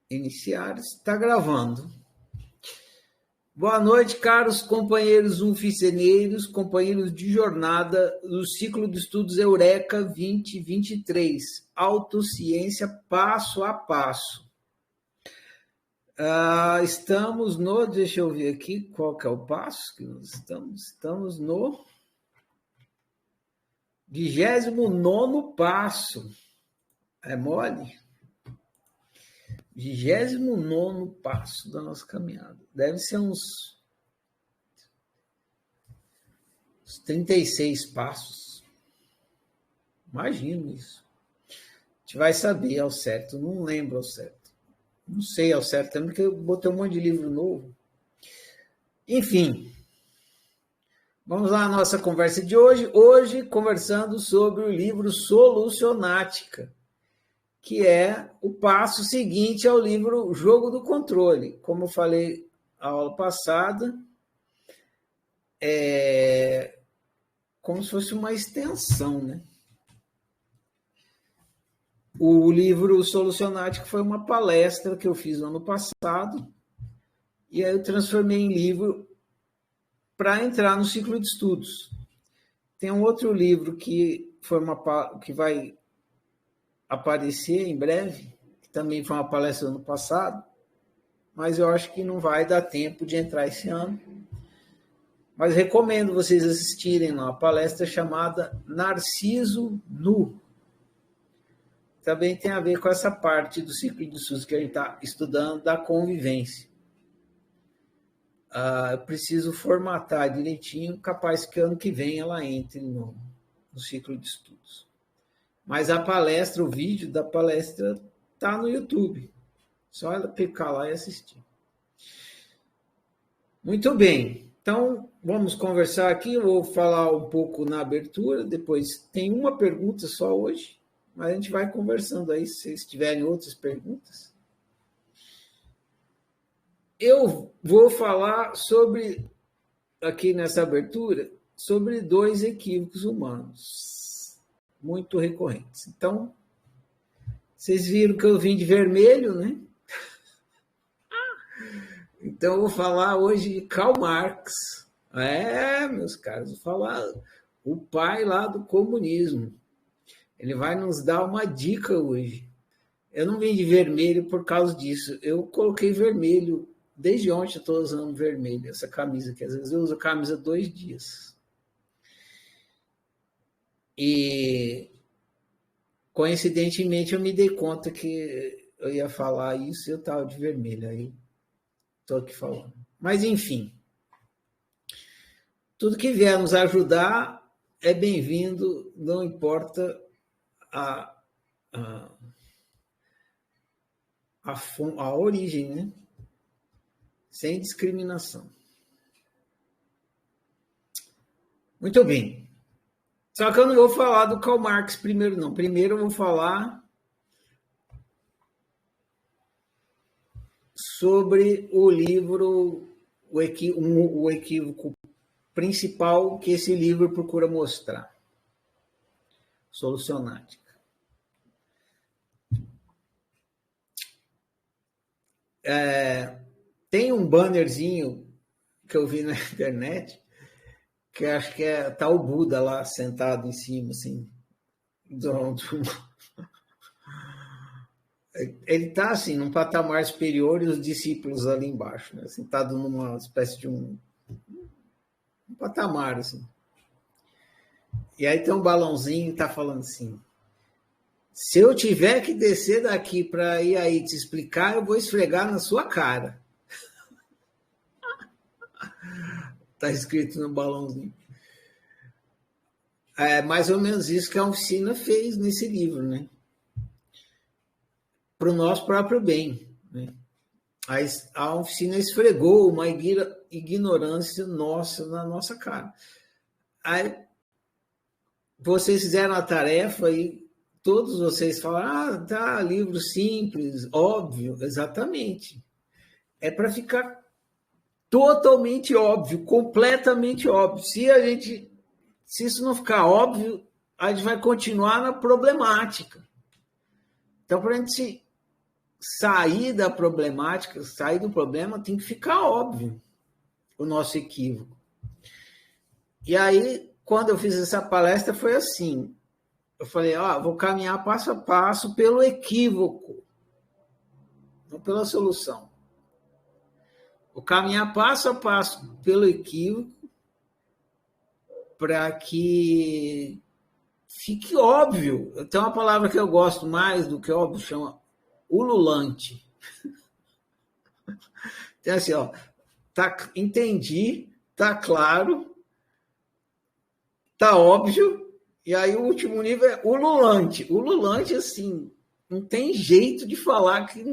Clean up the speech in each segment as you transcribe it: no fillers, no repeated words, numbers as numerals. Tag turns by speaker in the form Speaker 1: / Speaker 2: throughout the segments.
Speaker 1: Iniciar, está gravando. Boa noite, caros companheiros unficeneiros, companheiros de jornada do ciclo de estudos Eureka 2023, Autociência Passo a Passo. Estamos no, deixa eu ver aqui, qual que é o passo que nós estamos? Estamos no 29º passo. É mole? 29º passo da nossa caminhada. Deve ser uns 36 passos. Imagino isso. A gente vai saber ao certo, não lembro ao certo. Não sei ao certo, também porque eu botei um monte de livro novo. Enfim, vamos lá à nossa conversa de hoje. Hoje, conversando sobre o livro Solucionática, que é o passo seguinte ao livro Jogo do Controle. Como eu falei na aula passada, é como se fosse uma extensão, né? O livro Solucionática foi uma palestra que eu fiz no ano passado, e aí eu transformei em livro para entrar no ciclo de estudos. Tem um outro livro que vai aparecer em breve, que também foi uma palestra do ano passado, mas eu acho que não vai dar tempo de entrar esse ano. Mas recomendo vocês assistirem lá, a palestra chamada Narciso Nu. Também tem a ver com essa parte do ciclo de estudos que a gente está estudando, da convivência. Eu preciso formatar direitinho, capaz que ano que vem ela entre no ciclo de estudos. Mas a palestra, o vídeo da palestra está no YouTube. Só ela clicar lá e assistir. Muito bem. Então, vamos conversar aqui. Eu vou falar um pouco na abertura. Depois tem uma pergunta só hoje. Mas a gente vai conversando aí, se vocês tiverem outras perguntas. Eu vou falar aqui nessa abertura, sobre 2 equívocos humanos, muito recorrentes. Então, vocês viram que eu vim de vermelho, né? Então, eu vou falar hoje de Karl Marx. Meus caros, vou falar o pai lá do comunismo. Ele vai nos dar uma dica hoje. Eu não vim de vermelho por causa disso. Eu coloquei vermelho. Desde ontem eu estou usando vermelho, essa camisa aqui. Às vezes eu uso a camisa 2 dias. E, coincidentemente, eu me dei conta que eu ia falar isso e eu estava de vermelho. Aí estou aqui falando. Mas, enfim. Tudo que vier nos ajudar é bem-vindo, não importa a origem, né? Sem discriminação. Muito bem. Só que eu não vou falar do Karl Marx primeiro, não. Primeiro eu vou falar sobre o livro, o equívoco principal que esse livro procura mostrar. Solucionática. Tem um bannerzinho que eu vi na internet, que acho que tá o Buda lá sentado em cima, assim. Ele está assim, num patamar superior e os discípulos ali embaixo, né? Sentado numa espécie de um patamar, assim. E aí tem um balãozinho e está falando assim: se eu tiver que descer daqui para ir aí te explicar, eu vou esfregar na sua cara. Está escrito no balãozinho. É mais ou menos isso que a oficina fez nesse livro, né? Para o nosso próprio bem, né? A oficina esfregou uma ignorância nossa na nossa cara. Aí vocês fizeram a tarefa e todos vocês falaram, tá, livro simples, óbvio, exatamente. É para ficar totalmente óbvio, completamente óbvio. Se isso não ficar óbvio, a gente vai continuar na problemática. Então, para a gente sair da problemática, sair do problema, tem que ficar óbvio o nosso equívoco. E aí, quando eu fiz essa palestra, foi assim. Eu falei, vou caminhar passo a passo pelo equívoco, não pela solução. Vou caminhar passo a passo pelo equívoco para que fique óbvio. Tem uma palavra que eu gosto mais do que óbvio, chama ululante. Então, assim, entendi, tá claro, tá óbvio, e aí o último nível é ululante. Ululante, assim, não tem jeito de falar que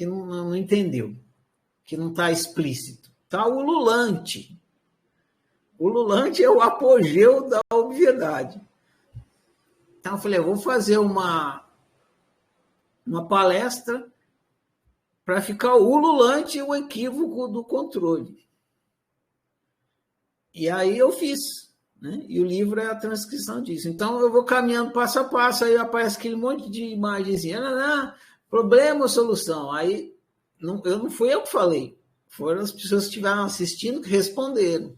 Speaker 1: não entendeu, que não está explícito. Tá ululante. Ululante é o apogeu da obviedade. Então eu falei, eu vou fazer uma palestra para ficar ululante o equívoco do controle. E aí eu fiz, né? E o livro é a transcrição disso. Então eu vou caminhando passo a passo, aí aparece aquele monte de imagenzinha, problema ou solução. Aí não fui eu que falei, foram as pessoas que estiveram assistindo que responderam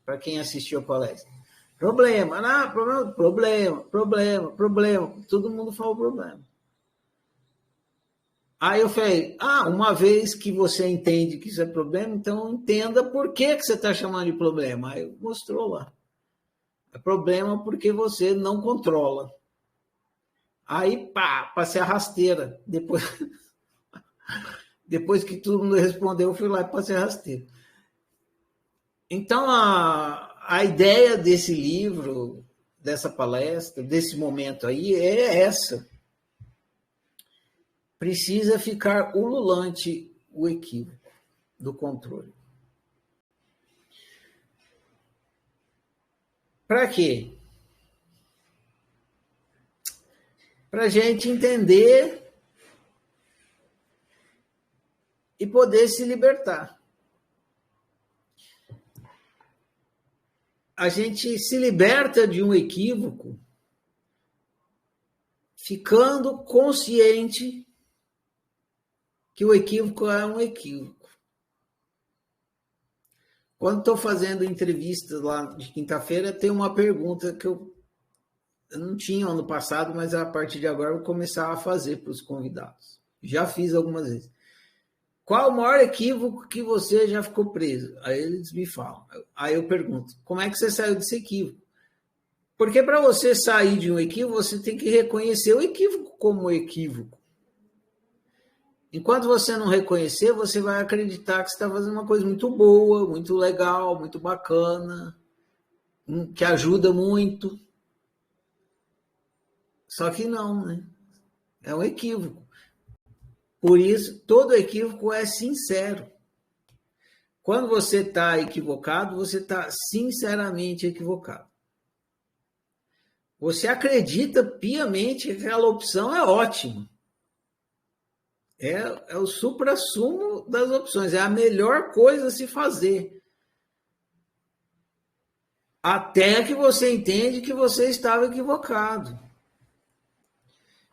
Speaker 1: para quem assistiu a palestra. Problema, problema. Todo mundo falou problema. Aí eu falei, uma vez que você entende que isso é problema, então entenda por que você está chamando de problema. Aí mostrou lá. É problema porque você não controla. Aí, passei a rasteira. Depois que todo mundo respondeu, eu fui lá e passei a rasteira. Então, a ideia desse livro, dessa palestra, desse momento aí, é essa. Precisa ficar ululante o equívoco do controle. Para quê? Para a gente entender e poder se libertar. A gente se liberta de um equívoco ficando consciente que o equívoco é um equívoco. Quando estou fazendo entrevistas lá de quinta-feira, tem uma pergunta que eu não tinha ano passado, mas a partir de agora eu vou começar a fazer para os convidados. Já fiz algumas vezes. Qual o maior equívoco que você já ficou preso? Aí eles me falam. Aí eu pergunto, como é que você saiu desse equívoco? Porque para você sair de um equívoco, você tem que reconhecer o equívoco como equívoco. Enquanto você não reconhecer, você vai acreditar que você está fazendo uma coisa muito boa, muito legal, muito bacana, que ajuda muito. Só que não, né? É um equívoco. Por isso, todo equívoco é sincero. Quando você está equivocado, você está sinceramente equivocado. Você acredita piamente que aquela opção é ótima. É o suprassumo das opções. É a melhor coisa a se fazer. Até que você entende que você estava equivocado.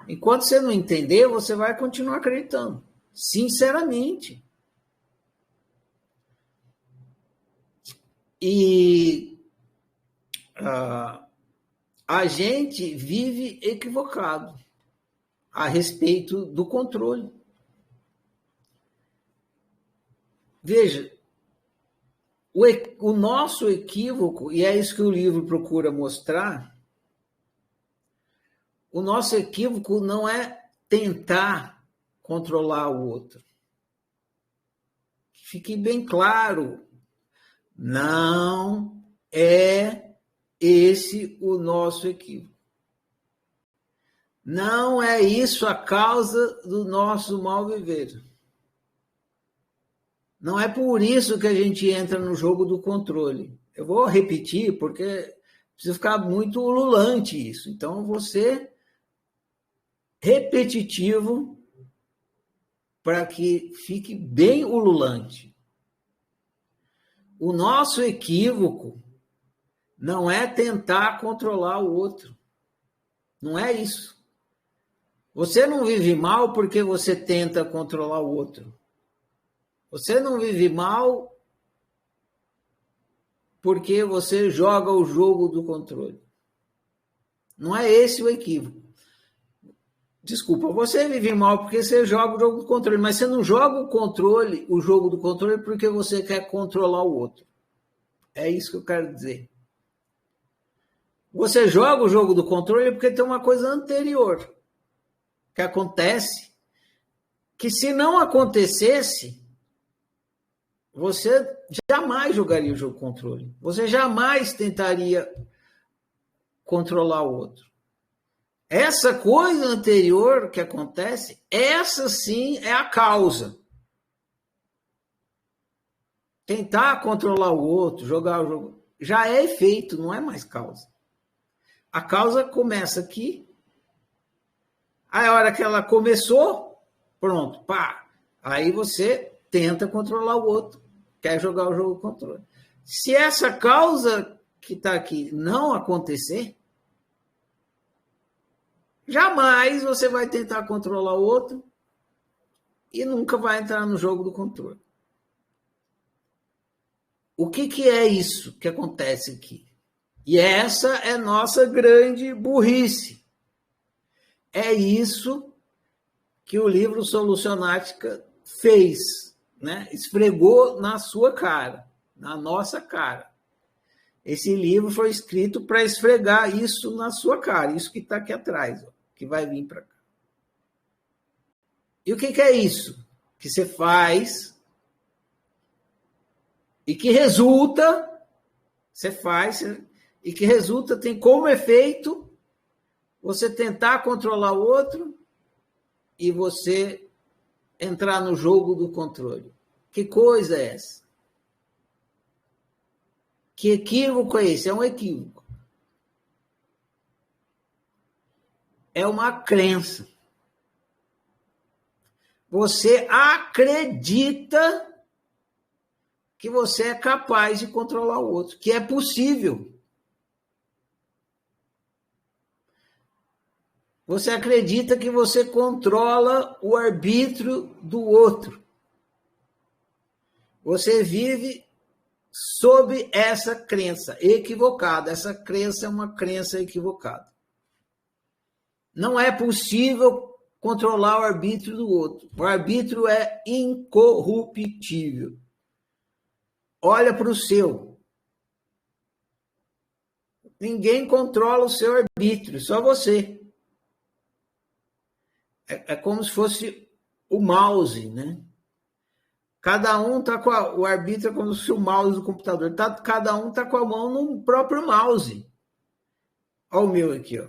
Speaker 1: Enquanto você não entender, você vai continuar acreditando. Sinceramente. E a gente vive equivocado a respeito do controle. Veja, o nosso equívoco, e é isso que o livro procura mostrar, o nosso equívoco não é tentar controlar o outro. Fique bem claro, não é esse o nosso equívoco. Não é isso a causa do nosso mal viver. Não é por isso que a gente entra no jogo do controle. Eu vou repetir, porque precisa ficar muito ululante isso. Então, eu vou ser repetitivo para que fique bem ululante. O nosso equívoco não é tentar controlar o outro. Não é isso. Você não vive mal porque você tenta controlar o outro. Você não vive mal porque você joga o jogo do controle. Não é esse o equívoco. Desculpa, você vive mal porque você joga o jogo do controle, mas você não joga o jogo do controle porque você quer controlar o outro. É isso que eu quero dizer. Você joga o jogo do controle porque tem uma coisa anterior que acontece, que se não acontecesse, você jamais jogaria o jogo do controle. Você jamais tentaria controlar o outro. Essa coisa anterior que acontece, essa sim é a causa. Tentar controlar o outro, jogar o jogo, já é efeito, não é mais causa. A causa começa aqui, aí a hora que ela começou, pronto, pá. Aí você tenta controlar o outro, quer jogar o jogo do controle. Se essa causa que está aqui não acontecer, jamais você vai tentar controlar o outro e nunca vai entrar no jogo do controle. O que é isso que acontece aqui? E essa é nossa grande burrice. É isso que o livro Solucionática fez, né? Esfregou na sua cara, na nossa cara. Esse livro foi escrito para esfregar isso na sua cara, isso que está aqui atrás, ó, que vai vir para cá. E o que é isso que você faz e que resulta, você faz e que resulta, tem como efeito você tentar controlar o outro e você entrar no jogo do controle. Que coisa é essa? Que equívoco é esse? É um equívoco. É uma crença. Você acredita que você é capaz de controlar o outro, que é possível. Você acredita que você controla o arbítrio do outro. Você vive sob essa crença equivocada. Essa crença é uma crença equivocada. Não é possível controlar o arbítrio do outro. O arbítrio é incorruptível. Olha para o seu. Ninguém controla o seu arbítrio, só você. É como se fosse o mouse, né? Cada um está com o arbítrio, é como se o mouse do computador. Cada um está com a mão no próprio mouse. Olha o meu aqui, ó.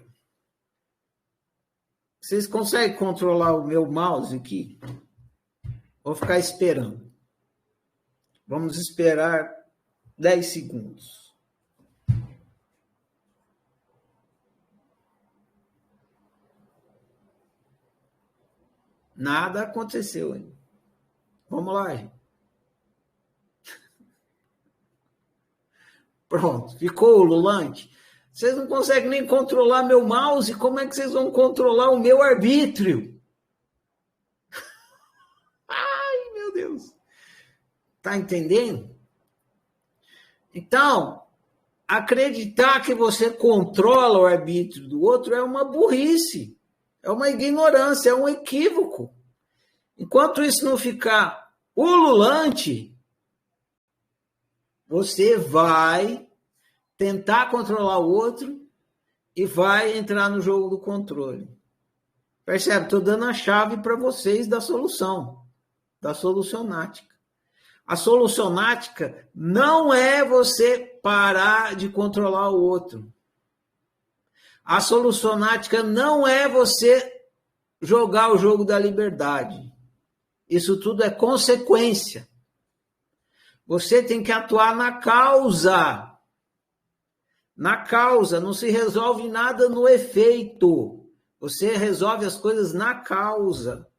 Speaker 1: Vocês conseguem controlar o meu mouse aqui? Vou ficar esperando. Vamos esperar 10 segundos. Nada aconteceu ainda. Vamos lá, gente. Pronto, ficou ululante. Vocês não conseguem nem controlar meu mouse, como é que vocês vão controlar o meu arbítrio? Ai, meu Deus. Tá entendendo? Então, acreditar que você controla o arbítrio do outro é uma burrice, é uma ignorância, é um equívoco. Enquanto isso não ficar ululante, você vai tentar controlar o outro e vai entrar no jogo do controle. Percebe? Estou dando a chave para vocês da solução, da solucionática. A solucionática não é você parar de controlar o outro. A solucionática não é você jogar o jogo da liberdade. Isso tudo é consequência. Você tem que atuar na causa. Na causa, não se resolve nada no efeito. Você resolve as coisas na causa.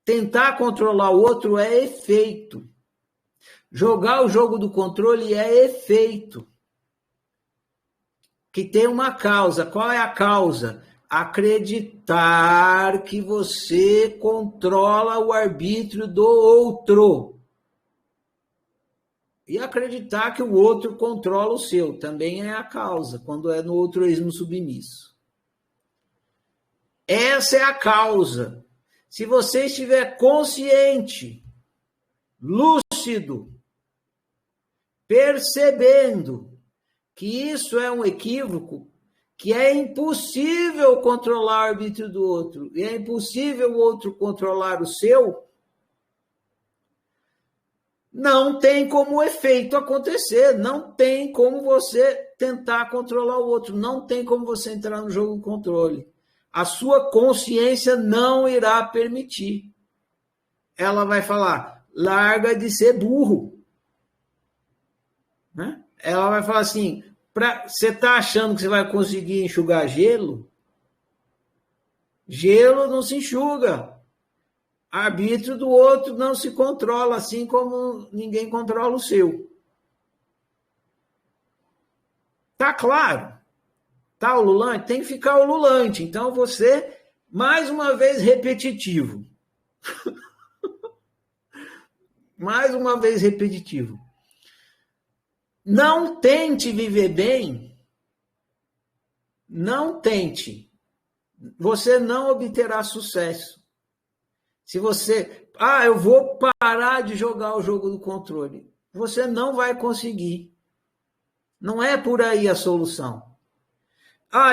Speaker 1: Tentar controlar o outro é efeito. Jogar o jogo do controle é efeito. Que tem uma causa. Qual é a causa? Acreditar que você controla o arbítrio do outro. E acreditar que o outro controla o seu. Também é a causa, quando é no altruísmo submisso. Essa é a causa. Se você estiver consciente, lúcido, percebendo que isso é um equívoco, que é impossível controlar o arbítrio do outro, e é impossível o outro controlar o seu, não tem como o efeito acontecer, não tem como você tentar controlar o outro, não tem como você entrar no jogo do controle. A sua consciência não irá permitir. Ela vai falar, larga de ser burro. Né? Ela vai falar assim, você está achando que você vai conseguir enxugar gelo? Gelo não se enxuga. Arbítrio do outro não se controla, assim como ninguém controla o seu. Tá claro? Tá ululante? Tem que ficar ululante. Então você, mais uma vez, repetitivo. Mais uma vez repetitivo. Não tente viver bem. Não tente. Você não obterá sucesso. Se você... eu vou parar de jogar o jogo do controle. Você não vai conseguir. Não é por aí a solução.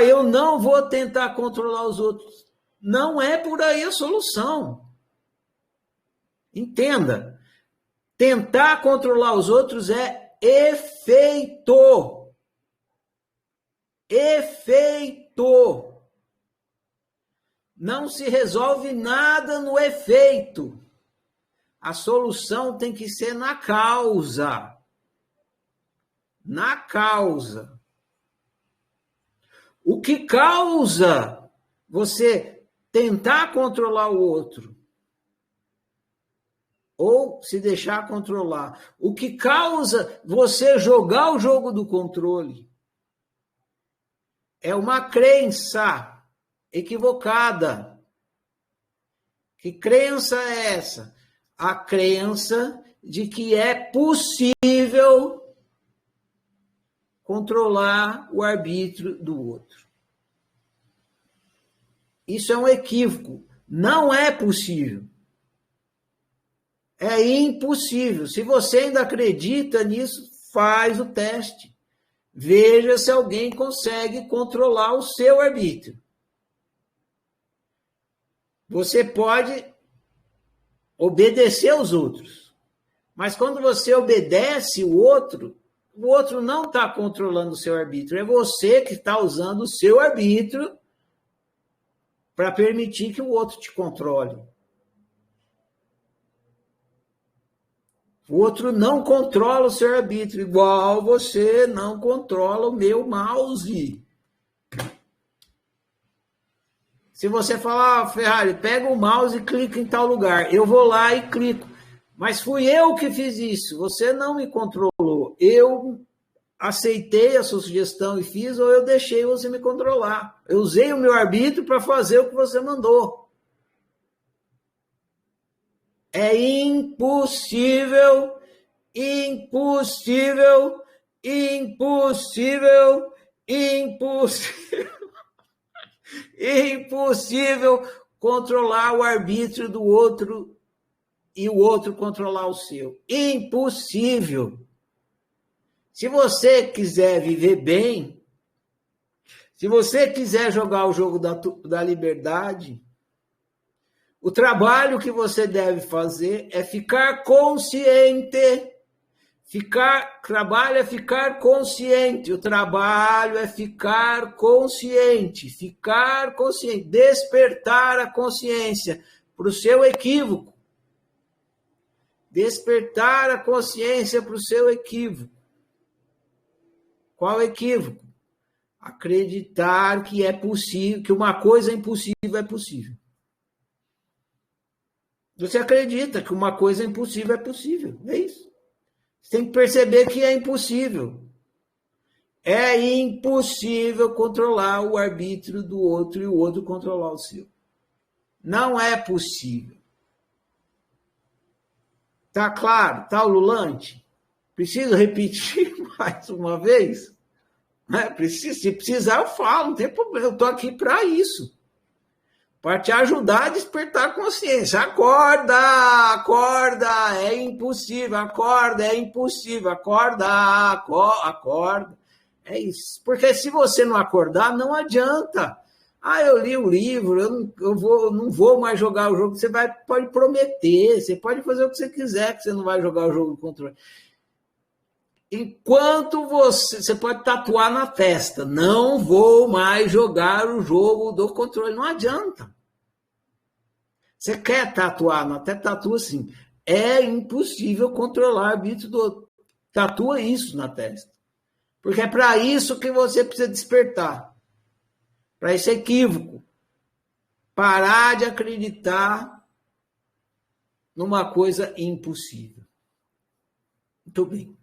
Speaker 1: Eu não vou tentar controlar os outros. Não é por aí a solução. Entenda. Tentar controlar os outros é efeito. Efeito. Não se resolve nada no efeito. A solução tem que ser na causa. Na causa. O que causa você tentar controlar o outro? Ou se deixar controlar? O que causa você jogar o jogo do controle? É uma crença equivocada. Que crença é essa? A crença de que é possível controlar o arbítrio do outro. Isso é um equívoco. Não é possível. É impossível. Se você ainda acredita nisso, faz o teste. Veja se alguém consegue controlar o seu arbítrio. Você pode obedecer aos outros. Mas quando você obedece o outro não está controlando o seu arbítrio. É você que está usando o seu arbítrio para permitir que o outro te controle. O outro não controla o seu arbítrio, igual você não controla o meu mouse. Se você falar, Ferrari, pega o mouse e clica em tal lugar, eu vou lá e clico. Mas fui eu que fiz isso, você não me controlou. Eu aceitei a sua sugestão e fiz, ou eu deixei você me controlar. Eu usei o meu arbítrio para fazer o que você mandou. É impossível, impossível, impossível, impossível, impossível controlar o arbítrio do outro e o outro controlar o seu. Impossível. Se você quiser viver bem, se você quiser jogar o jogo da liberdade, o trabalho que você deve fazer é ficar consciente. Trabalho é ficar consciente. O trabalho é ficar consciente. Ficar consciente. Despertar a consciência para o seu equívoco. Despertar a consciência para o seu equívoco. Qual equívoco? Acreditar que é possível, que uma coisa impossível é possível. Você acredita que uma coisa impossível é possível. É isso. Você tem que perceber que é impossível. É impossível controlar o arbítrio do outro e o outro controlar o seu. Não é possível. Tá claro? Tá ululante? Preciso repetir mais uma vez? Se precisar, eu falo, não tem problema. Eu estou aqui para isso. Para te ajudar a despertar a consciência. Acorda, acorda, é impossível. Acorda, é impossível. Acorda, acorda. É isso. Porque se você não acordar, não adianta. Eu li o livro, eu não vou mais jogar o jogo. Você pode prometer, você pode fazer o que você quiser, que você não vai jogar o jogo do controle. Enquanto você pode tatuar na testa, não vou mais jogar o jogo do controle. Não adianta. Você quer tatuar, até tatua assim. É impossível controlar o arbítrio do outro. Tatua isso na testa. Porque é para isso que você precisa despertar. Para esse equívoco. Parar de acreditar numa coisa impossível. Muito bem.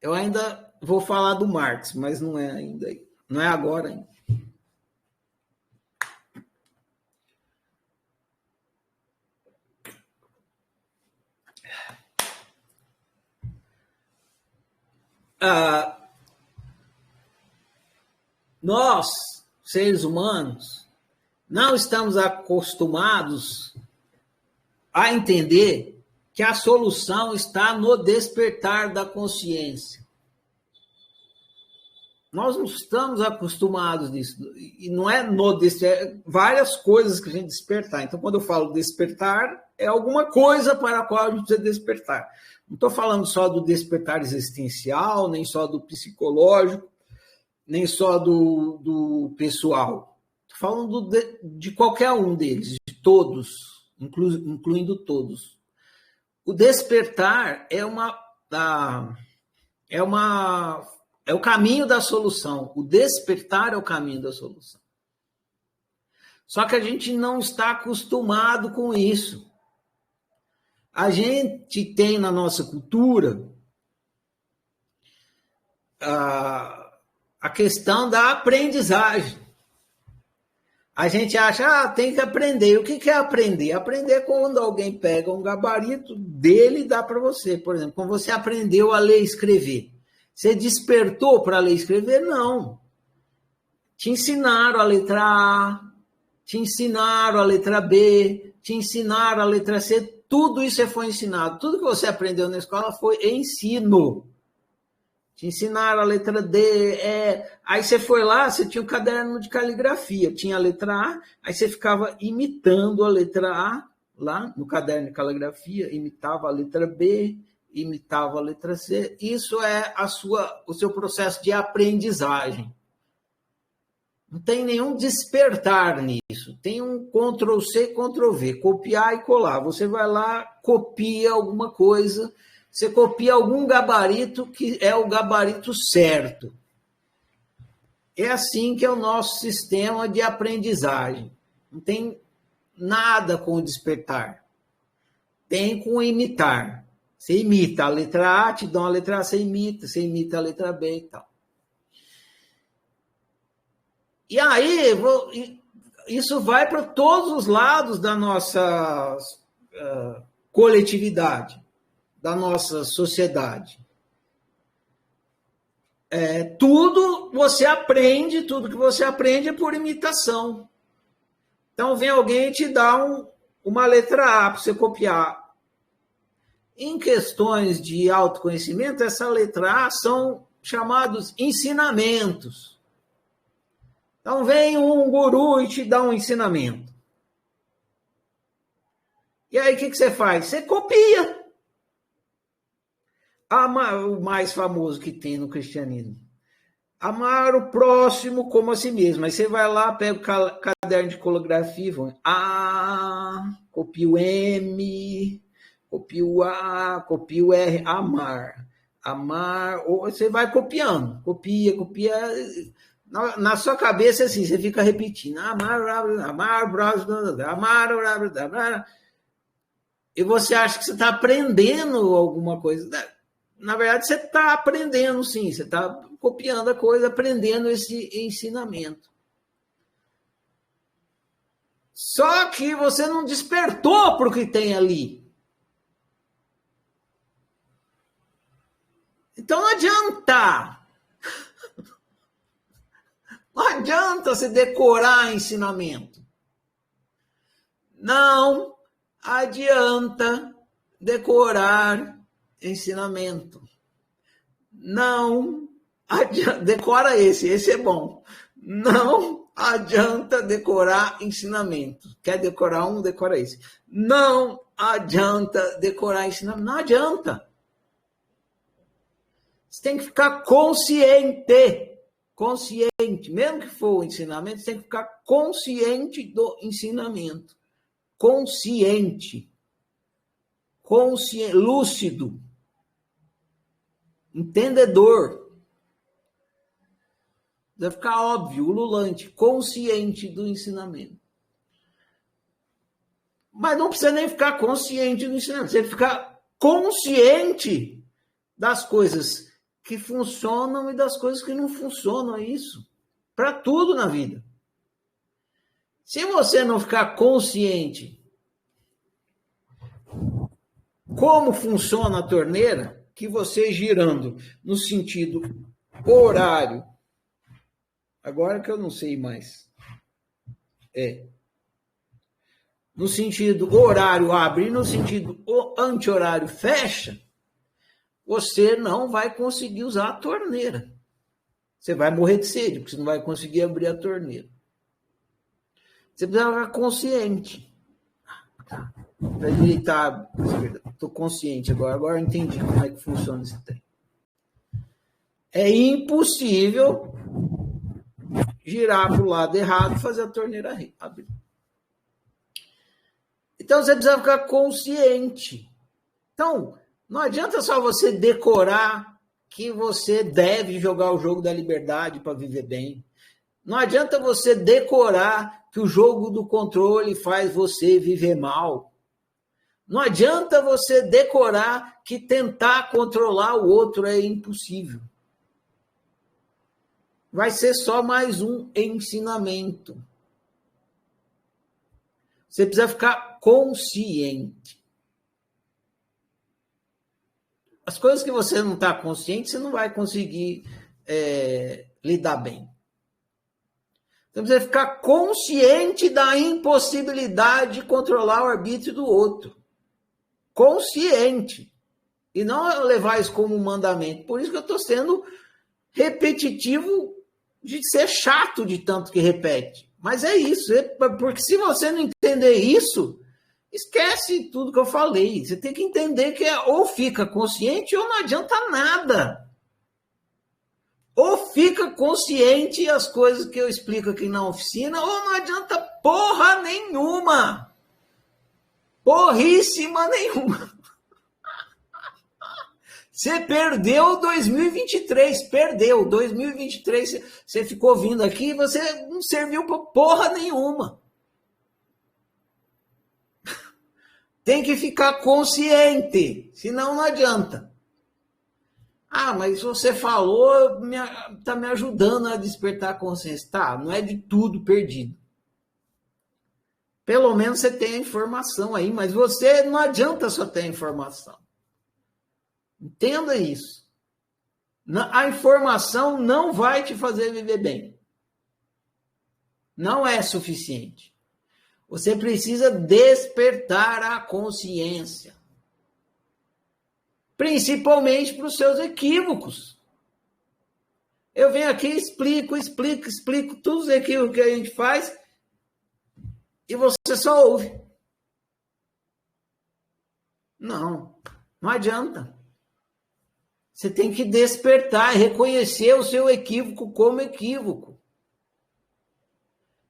Speaker 1: Eu ainda vou falar do Marx, mas não é ainda. Não é agora ainda. Nós, seres humanos, não estamos acostumados a entender que a solução está no despertar da consciência. Nós não estamos acostumados nisso. E não é no despertar, várias coisas que a gente despertar. Então, quando eu falo despertar, é alguma coisa para a qual a gente precisa despertar. Não estou falando só do despertar existencial, nem só do psicológico, nem só do pessoal. Estou falando de qualquer um deles, de todos, incluindo todos. O despertar é o caminho da solução. O despertar é o caminho da solução. Só que a gente não está acostumado com isso. A gente tem na nossa cultura a questão da aprendizagem. A gente acha, tem que aprender. O que é aprender? Aprender é quando alguém pega um gabarito dele e dá para você. Por exemplo, quando você aprendeu a ler e escrever. Você despertou para ler e escrever? Não. Te ensinaram a letra A, te ensinaram a letra B, te ensinaram a letra C. Tudo isso você foi ensinado. Tudo que você aprendeu na escola foi ensino. Te ensinaram a letra D, E. Aí você foi lá, você tinha um caderno de caligrafia. Tinha a letra A, aí você ficava imitando a letra A, lá no caderno de caligrafia, imitava a letra B, imitava a letra C. Isso é o seu processo de aprendizagem. Não tem nenhum despertar nisso. Tem um Ctrl+C, Ctrl+V, copiar e colar. Você vai lá, copia alguma coisa, você copia algum gabarito que é o gabarito certo. É assim que é o nosso sistema de aprendizagem. Não tem nada com o despertar. Tem com o imitar. Você imita a letra A, te dá uma letra A, você imita a letra B e tal. E aí, isso vai para todos os lados da nossa coletividade, da nossa sociedade. Tudo que você aprende é por imitação. Então, vem alguém e te dá uma letra A para você copiar. Em questões de autoconhecimento, essa letra A são chamados ensinamentos. Então, vem um guru e te dá um ensinamento. E aí, o que você faz? Você copia. O mais famoso que tem no cristianismo. Amar o próximo como a si mesmo. Aí você vai lá, pega o caderno de coreografia, copia o M, copia o A, copia o R, amar. Ou você vai copiando, copia. Na sua cabeça, assim, você fica repetindo. Amar, e você acha que você está aprendendo alguma coisa. Na verdade, você está aprendendo, sim. Você está copiando a coisa, aprendendo esse ensinamento. Só que você não despertou para o que tem ali. Então não adianta. Não adianta você decorar ensinamento. Não adianta decorar ensinamento. Não adianta. Decora esse é bom. Não adianta decorar ensinamento. Quer decorar um? Decora esse. Não adianta decorar ensinamento. Não adianta. Você tem que ficar consciente. Consciente. Mesmo que for o ensinamento, você tem que ficar consciente do ensinamento. Consciente. Lúcido. Entendedor. Deve ficar óbvio, ululante, consciente do ensinamento. Mas não precisa nem ficar consciente do ensinamento, você ficar consciente das coisas que funcionam e das coisas que não funcionam, é isso. Para tudo na vida. Se você não ficar consciente como funciona a torneira, que você girando no sentido horário, agora que eu não sei mais. No sentido horário abre e no sentido anti-horário fecha, você não vai conseguir usar a torneira. Você vai morrer de sede, porque você não vai conseguir abrir a torneira. Você precisa ficar consciente. Estou consciente agora. Agora eu entendi como é que funciona esse trem. É impossível girar para o lado errado e fazer a torneira abrir. Então, você precisa ficar consciente. Então, não adianta só você decorar que você deve jogar o jogo da liberdade para viver bem. Não adianta você decorar que o jogo do controle faz você viver mal. Não adianta você decorar que tentar controlar o outro é impossível. Vai ser só mais um ensinamento. Você precisa ficar consciente. As coisas que você não está consciente, você não vai conseguir lidar bem. Você precisa ficar consciente da impossibilidade de controlar o arbítrio do outro. Consciente. E não levar isso como um mandamento. Por isso que eu estou sendo repetitivo de ser chato de tanto que repete. Mas é isso. Porque se você não entender isso, esquece tudo que eu falei. Você tem que entender que ou fica consciente ou não adianta nada. Ou fica consciente as coisas que eu explico aqui na oficina, ou não adianta porra nenhuma. Porríssima nenhuma. Você perdeu 2023, perdeu. 2023 você ficou vindo aqui e você não serviu para porra nenhuma. Tem que ficar consciente, senão não adianta. Ah, mas você falou, tá me ajudando a despertar a consciência. Tá, não é de tudo perdido. Pelo menos você tem a informação aí, mas você não adianta só ter a informação. Entenda isso. A informação não vai te fazer viver bem. Não é suficiente. Você precisa despertar a consciência. Principalmente para os seus equívocos. Eu venho aqui e explico todos os equívocos que a gente faz e você só ouve. Não adianta. Você tem que despertar e reconhecer o seu equívoco como equívoco.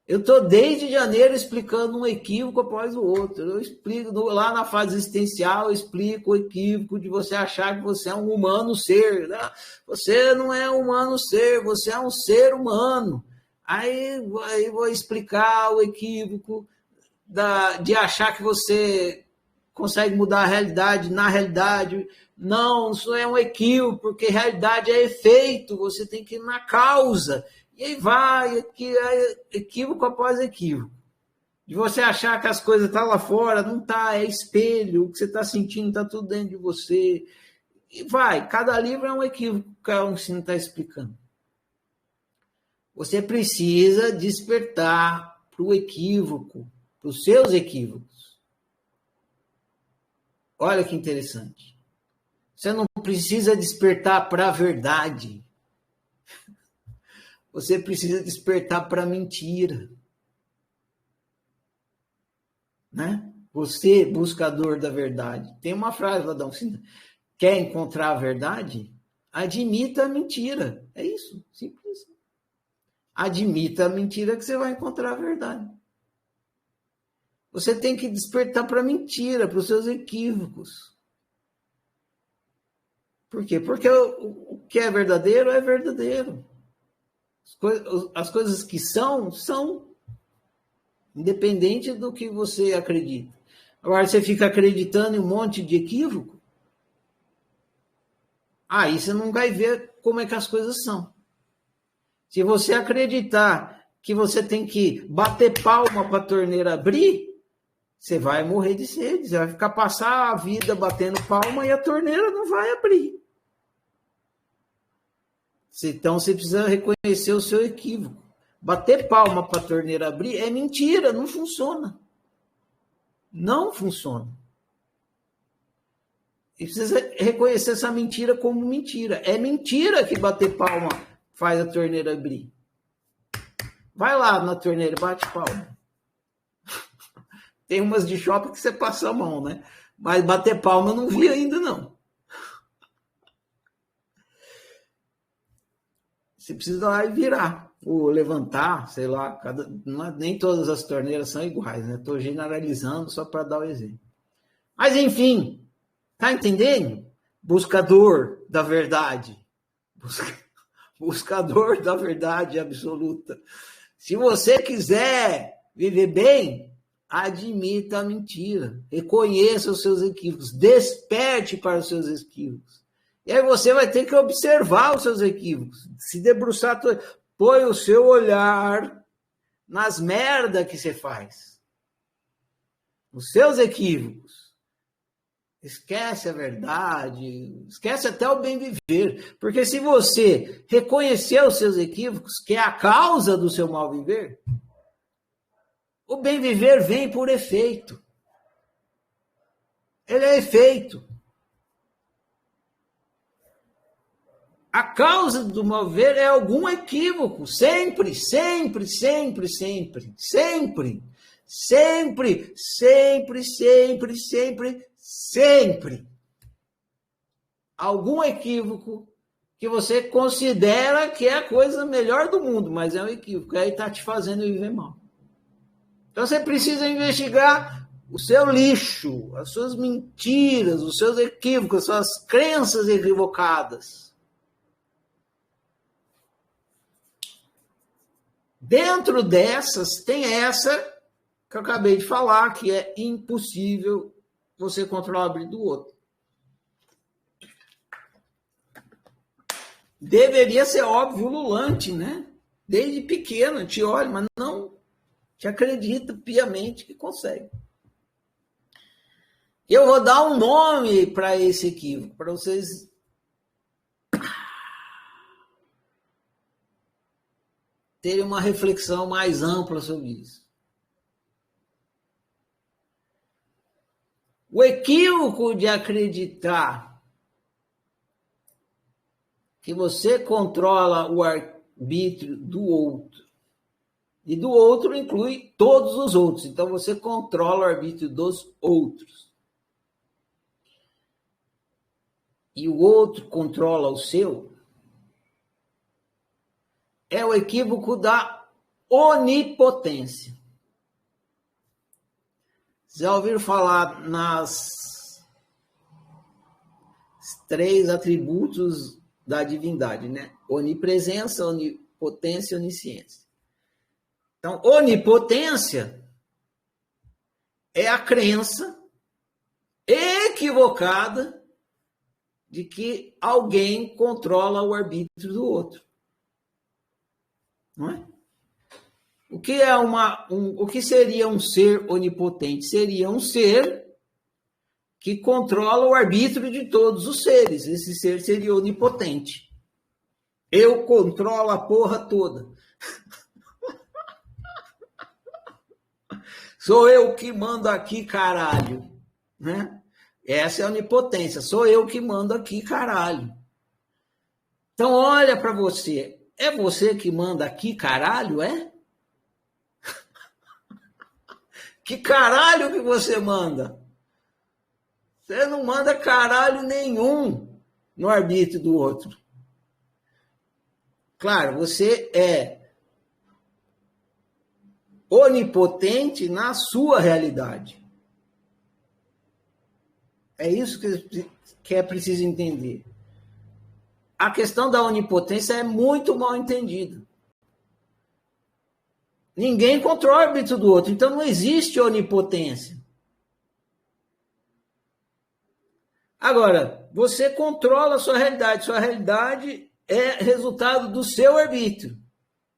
Speaker 1: Eu estou desde janeiro explicando um equívoco após o outro. Eu explico lá na fase existencial, eu explico o equívoco de você achar que você é um humano ser. Né? Você não é um humano ser, você é um ser humano. Aí vou explicar o equívoco de achar que você consegue mudar a realidade na realidade. Não, isso é um equívoco, porque realidade é efeito, você tem que ir na causa. E aí vai, equívoco após equívoco. De você achar que as coisas estão lá fora, não está, é espelho, o que você está sentindo está tudo dentro de você. E vai, cada livro é um equívoco que o ensino está explicando. Você precisa despertar para o equívoco, para os seus equívocos. Olha que interessante. Você não precisa despertar para a verdade. Você precisa despertar para a mentira. Né? Você, buscador da verdade. Tem uma frase lá da Oficina. Quer encontrar a verdade? Admita a mentira. É isso, simples. Admita a mentira que você vai encontrar a verdade. Você tem que despertar para a mentira, para os seus equívocos. Por quê? Porque o que é verdadeiro é verdadeiro. As coisas que são, são. Independente do que você acredita. Agora, você fica acreditando em um monte de equívoco, aí você não vai ver como é que as coisas são. Se você acreditar que você tem que bater palma para a torneira abrir, você vai morrer de sede. Você vai ficar passar a vida batendo palma e a torneira não vai abrir. Então, você precisa reconhecer o seu equívoco. Bater palma para a torneira abrir é mentira, não funciona. Não funciona. E precisa reconhecer essa mentira como mentira. É mentira que bater palma faz a torneira abrir. Vai lá na torneira, bate palma. Tem umas de shopping que você passa a mão, né? Mas bater palma eu não vi ainda, não. Você precisa lá e virar, ou levantar, sei lá. Nem todas as torneiras são iguais, né? Estou generalizando só para dar o exemplo. Mas, enfim, tá entendendo? Buscador da verdade. Buscador da verdade absoluta. Se você quiser viver bem, admita a mentira. Reconheça os seus equívocos. Desperte para os seus equívocos. E aí você vai ter que observar os seus equívocos. Se debruçar, põe o seu olhar nas merdas que você faz. Os seus equívocos. Esquece a verdade, esquece até o bem viver. Porque se você reconhecer os seus equívocos, que é a causa do seu mal viver, o bem viver vem por efeito. Ele é efeito. A causa do mal viver é algum equívoco. Sempre, sempre, sempre, sempre, sempre. Sempre, sempre, sempre, sempre, sempre. Algum equívoco que você considera que é a coisa melhor do mundo, mas é um equívoco. Aí está te fazendo viver mal. Então você precisa investigar o seu lixo, as suas mentiras, os seus equívocos, as suas crenças equivocadas. Dentro dessas, tem essa que eu acabei de falar, que é impossível você controlar o brilho do outro. Deveria ser óbvio, ululante, né? Desde pequeno, te olha, mas não te acredita piamente que consegue. Eu vou dar um nome para esse equívoco, para vocês terem uma reflexão mais ampla sobre isso. O equívoco de acreditar que você controla o arbítrio do outro. E do outro inclui todos os outros. Então você controla o arbítrio dos outros. E o outro controla o seu. É o equívoco da onipotência. Já ouviram falar nas 3 atributos da divindade, né? Onipresença, onipotência e onisciência. Então, onipotência é a crença equivocada de que alguém controla o arbítrio do outro. Não é? O que seria um ser onipotente? Seria um ser que controla o arbítrio de todos os seres. Esse ser seria onipotente. Eu controlo a porra toda. Sou eu que mando aqui, caralho. Né? Essa é a onipotência. Sou eu que mando aqui, caralho. Então, olha para você. É você que manda aqui, caralho, é? Que caralho que você manda? Você não manda caralho nenhum no arbítrio do outro. Claro, você é onipotente na sua realidade. É isso que é preciso entender. A questão da onipotência é muito mal entendida. Ninguém controla o arbítrio do outro, então não existe onipotência. Agora, você controla a sua realidade é resultado do seu arbítrio.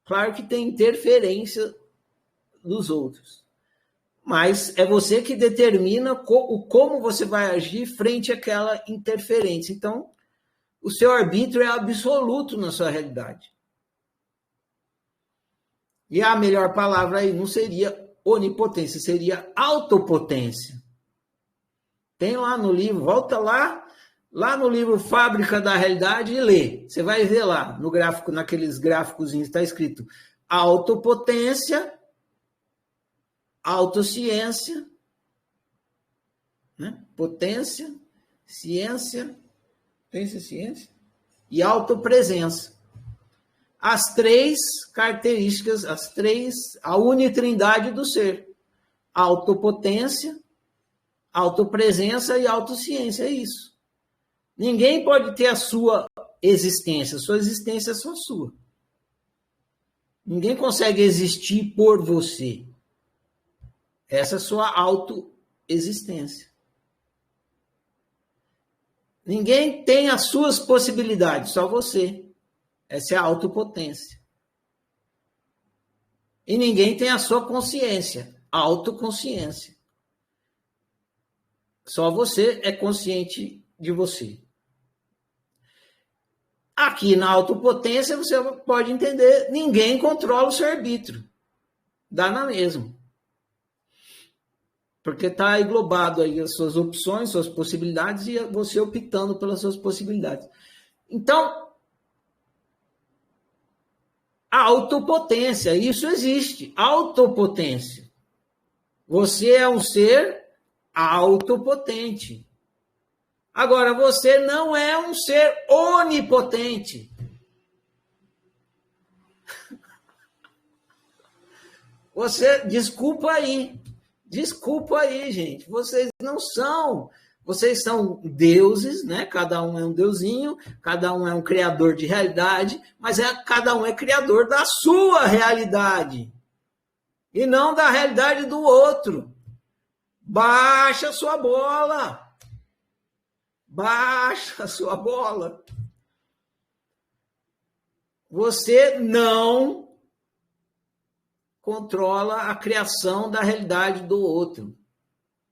Speaker 1: Claro que tem interferência dos outros. Mas é você que determina como você vai agir frente àquela interferência. Então, o seu arbítrio é absoluto na sua realidade. E a melhor palavra aí não seria onipotência, seria autopotência. Tem lá no livro, volta lá no livro Fábrica da Realidade e lê. Você vai ver lá, no gráfico, naqueles gráficos está escrito autopotência, autociência, né? Potência, ciência e autopresença. As três características, a unitrindade do ser. Autopotência, autopresença e autociência, é isso. Ninguém pode ter a sua existência é só sua. Ninguém consegue existir por você. Essa é a sua autoexistência. Ninguém tem as suas possibilidades, só você. Essa é a autopotência. E ninguém tem a sua consciência, a autoconsciência. Só você é consciente de você. Aqui na autopotência você pode entender, ninguém controla o seu arbítrio. Dá na mesma. Porque está englobado aí as suas opções, suas possibilidades e você optando pelas suas possibilidades. Então, a autopotência, isso existe. Autopotência. Você é um ser autopotente. Agora, você não é um ser onipotente. Desculpa aí, gente. Vocês não são. Vocês são deuses, né? Cada um é um deusinho, cada um é um criador de realidade, mas cada um é criador da sua realidade e não da realidade do outro. Baixa a sua bola. Baixa a sua bola. Você não controla a criação da realidade do outro.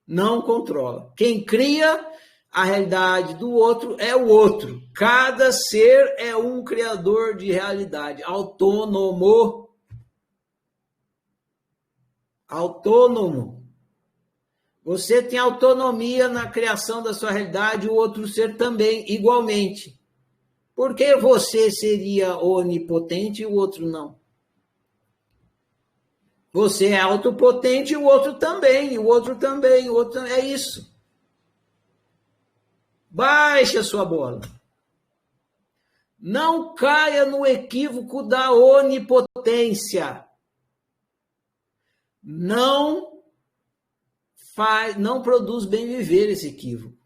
Speaker 1: Não controla. Quem cria a realidade do outro é o outro. Cada ser é um criador de realidade. Autônomo. Autônomo. Você tem autonomia na criação da sua realidade, o outro ser também, igualmente. Por que você seria onipotente e o outro não? Você é autopotente e o outro também, o outro também, o outro é isso. Baixe a sua bola. Não caia no equívoco da onipotência. Não produz bem viver esse equívoco.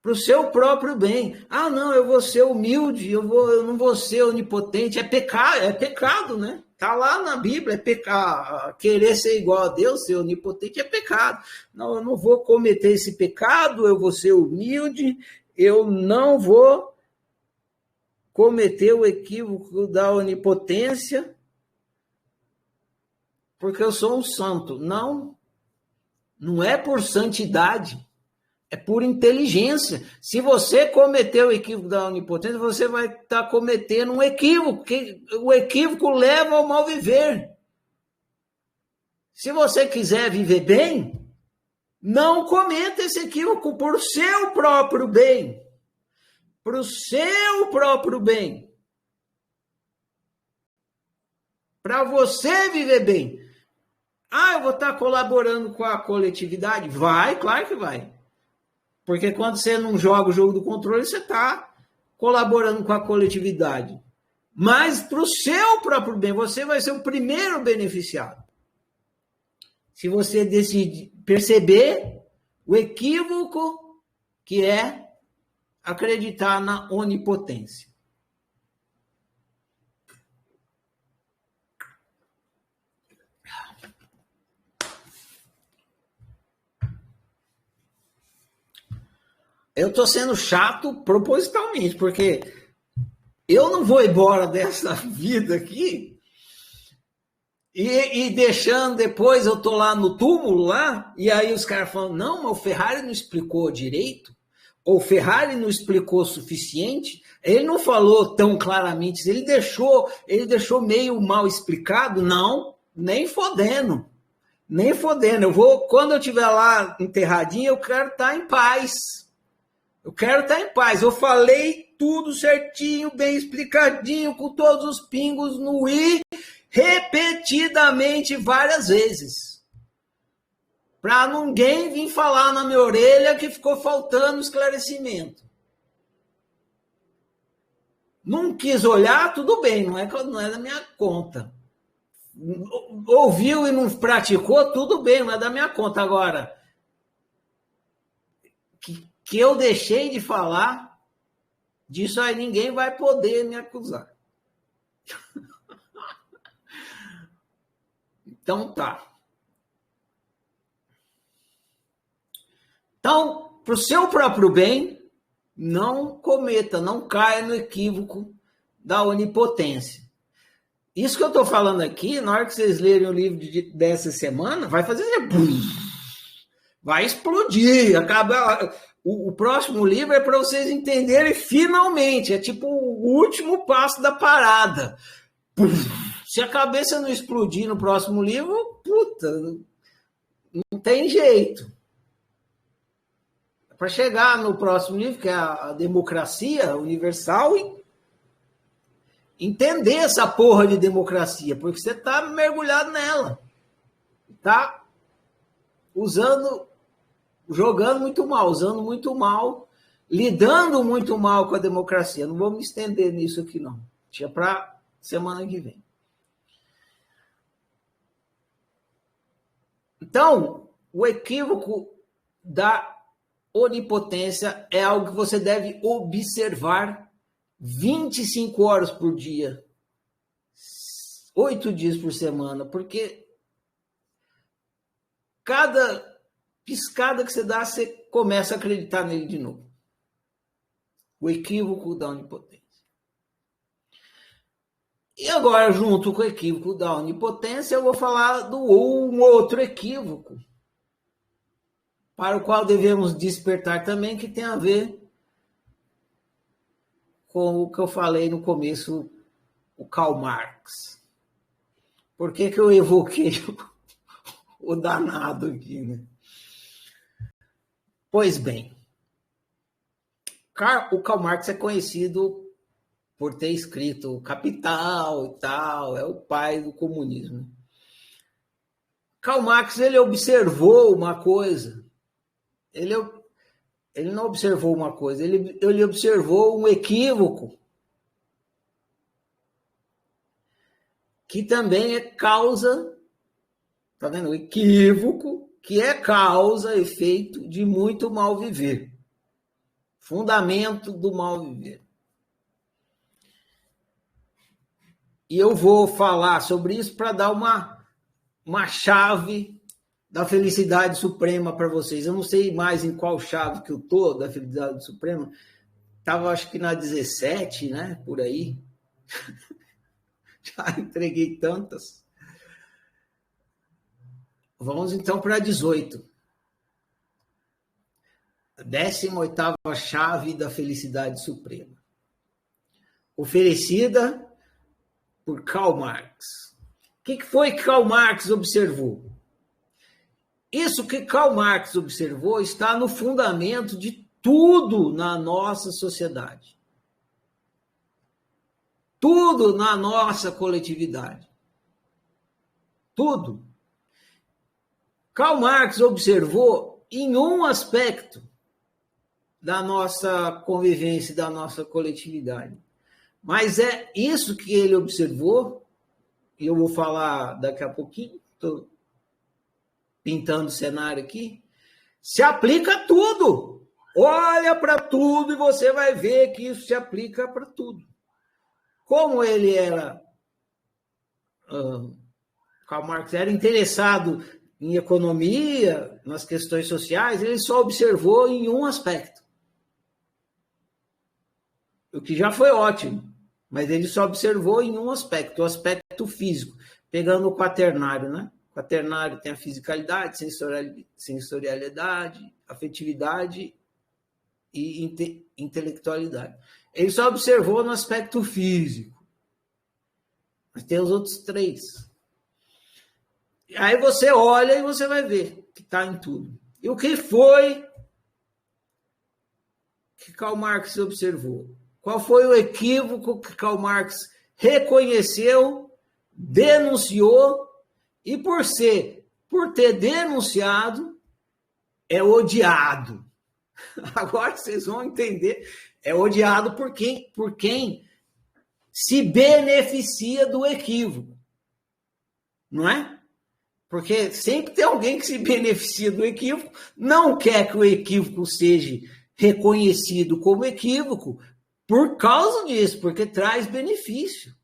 Speaker 1: Para o seu próprio bem. Ah, não, eu vou ser humilde, eu não vou ser onipotente. É pecado, né? Está lá na Bíblia, é pecar. Querer ser igual a Deus, ser onipotente, é pecado. Não, eu não vou cometer esse pecado, eu vou ser humilde, eu não vou cometer o equívoco da onipotência, porque eu sou um santo. Não, não é por santidade, é por inteligência. Se você cometer o equívoco da onipotência, você vai estar cometendo um equívoco, que o equívoco leva ao mal viver. Se você quiser viver bem, não cometa esse equívoco por seu próprio bem. Para o seu próprio bem. Para você viver bem. Eu vou estar colaborando com a coletividade? Vai, claro que vai. Porque quando você não joga o jogo do controle, você está colaborando com a coletividade. Mas para o seu próprio bem, você vai ser o primeiro beneficiado. Se você decidir perceber o equívoco que é acreditar na onipotência. Eu estou sendo chato propositalmente, porque eu não vou embora dessa vida aqui e deixando depois, eu estou lá no túmulo lá, e aí os caras falam, não, mas o Ferrari não explicou direito, ou o Ferrari não explicou o suficiente, ele não falou tão claramente, ele deixou meio mal explicado, não, nem fodendo. Nem fodendo. Quando eu estiver lá enterradinho, eu quero estar em paz. Eu quero estar em paz. Eu falei tudo certinho, bem explicadinho, com todos os pingos no i, repetidamente várias vezes. Para ninguém vir falar na minha orelha que ficou faltando esclarecimento. Não quis olhar, tudo bem, não é da minha conta. Ouviu e não praticou, tudo bem, não é da minha conta. Agora, que eu deixei de falar, disso aí ninguém vai poder me acusar. Então tá. Então, para o seu próprio bem, não cometa, não caia no equívoco da onipotência. Isso que eu estou falando aqui, na hora que vocês lerem o livro dessa semana, vai fazer... Vai explodir. O próximo livro é para vocês entenderem finalmente. É tipo o último passo da parada. Se a cabeça não explodir no próximo livro, puta, não tem jeito. Para chegar no próximo livro, que é a democracia universal, e entender essa porra de democracia, porque você está mergulhado nela. Está jogando muito mal, usando muito mal, lidando muito mal com a democracia. Não vou me estender nisso aqui, não. Deixa para semana que vem. Então, o equívoco da onipotência é algo que você deve observar 25 horas por dia, 8 dias por semana, porque cada piscada que você dá, você começa a acreditar nele de novo. O equívoco da onipotência. E agora, junto com o equívoco da onipotência, eu vou falar do um outro equívoco, para o qual devemos despertar também, que tem a ver com o que eu falei no começo, o Karl Marx. Por que eu evoquei o danado aqui, né? Pois bem, o Karl Marx é conhecido por ter escrito Capital e tal, é o pai do comunismo. Karl Marx, ele observou uma coisa, ele não observou uma coisa, ele observou um equívoco que também é causa, tá vendo? O equívoco que é causa, efeito de muito mal viver. Fundamento do mal viver. E eu vou falar sobre isso para dar uma chave da felicidade suprema para vocês. Eu não sei mais em qual chave que eu tô da felicidade suprema. Estava, acho que na 17, né? Por aí. Já entreguei tantas. Vamos então para a 18. 18ª chave da felicidade suprema. Oferecida por Karl Marx. O que foi que Karl Marx observou? Isso que Karl Marx observou está no fundamento de tudo na nossa sociedade. Tudo na nossa coletividade. Tudo. Karl Marx observou em um aspecto da nossa convivência, da nossa coletividade. Mas é isso que ele observou, e eu vou falar daqui a pouquinho, estou pintando o cenário aqui, se aplica a tudo. Olha para tudo e você vai ver que isso se aplica para tudo. Como ele era, Karl Marx era interessado em economia, nas questões sociais, ele só observou em um aspecto. O que já foi ótimo, mas ele só observou em um aspecto, o aspecto físico, pegando o quaternário, né? O quaternário tem a fisicalidade, sensorialidade, afetividade e intelectualidade. Ele só observou no aspecto físico. Mas tem os outros 3. Aí você olha e você vai ver que está em tudo. E o que foi que Karl Marx observou? Qual foi o equívoco que Karl Marx reconheceu, denunciou e por ter denunciado, é odiado. Agora vocês vão entender, é odiado por quem se beneficia do equívoco, não é? Porque sempre tem alguém que se beneficia do equívoco, não quer que o equívoco seja reconhecido como equívoco por causa disso, porque traz benefício.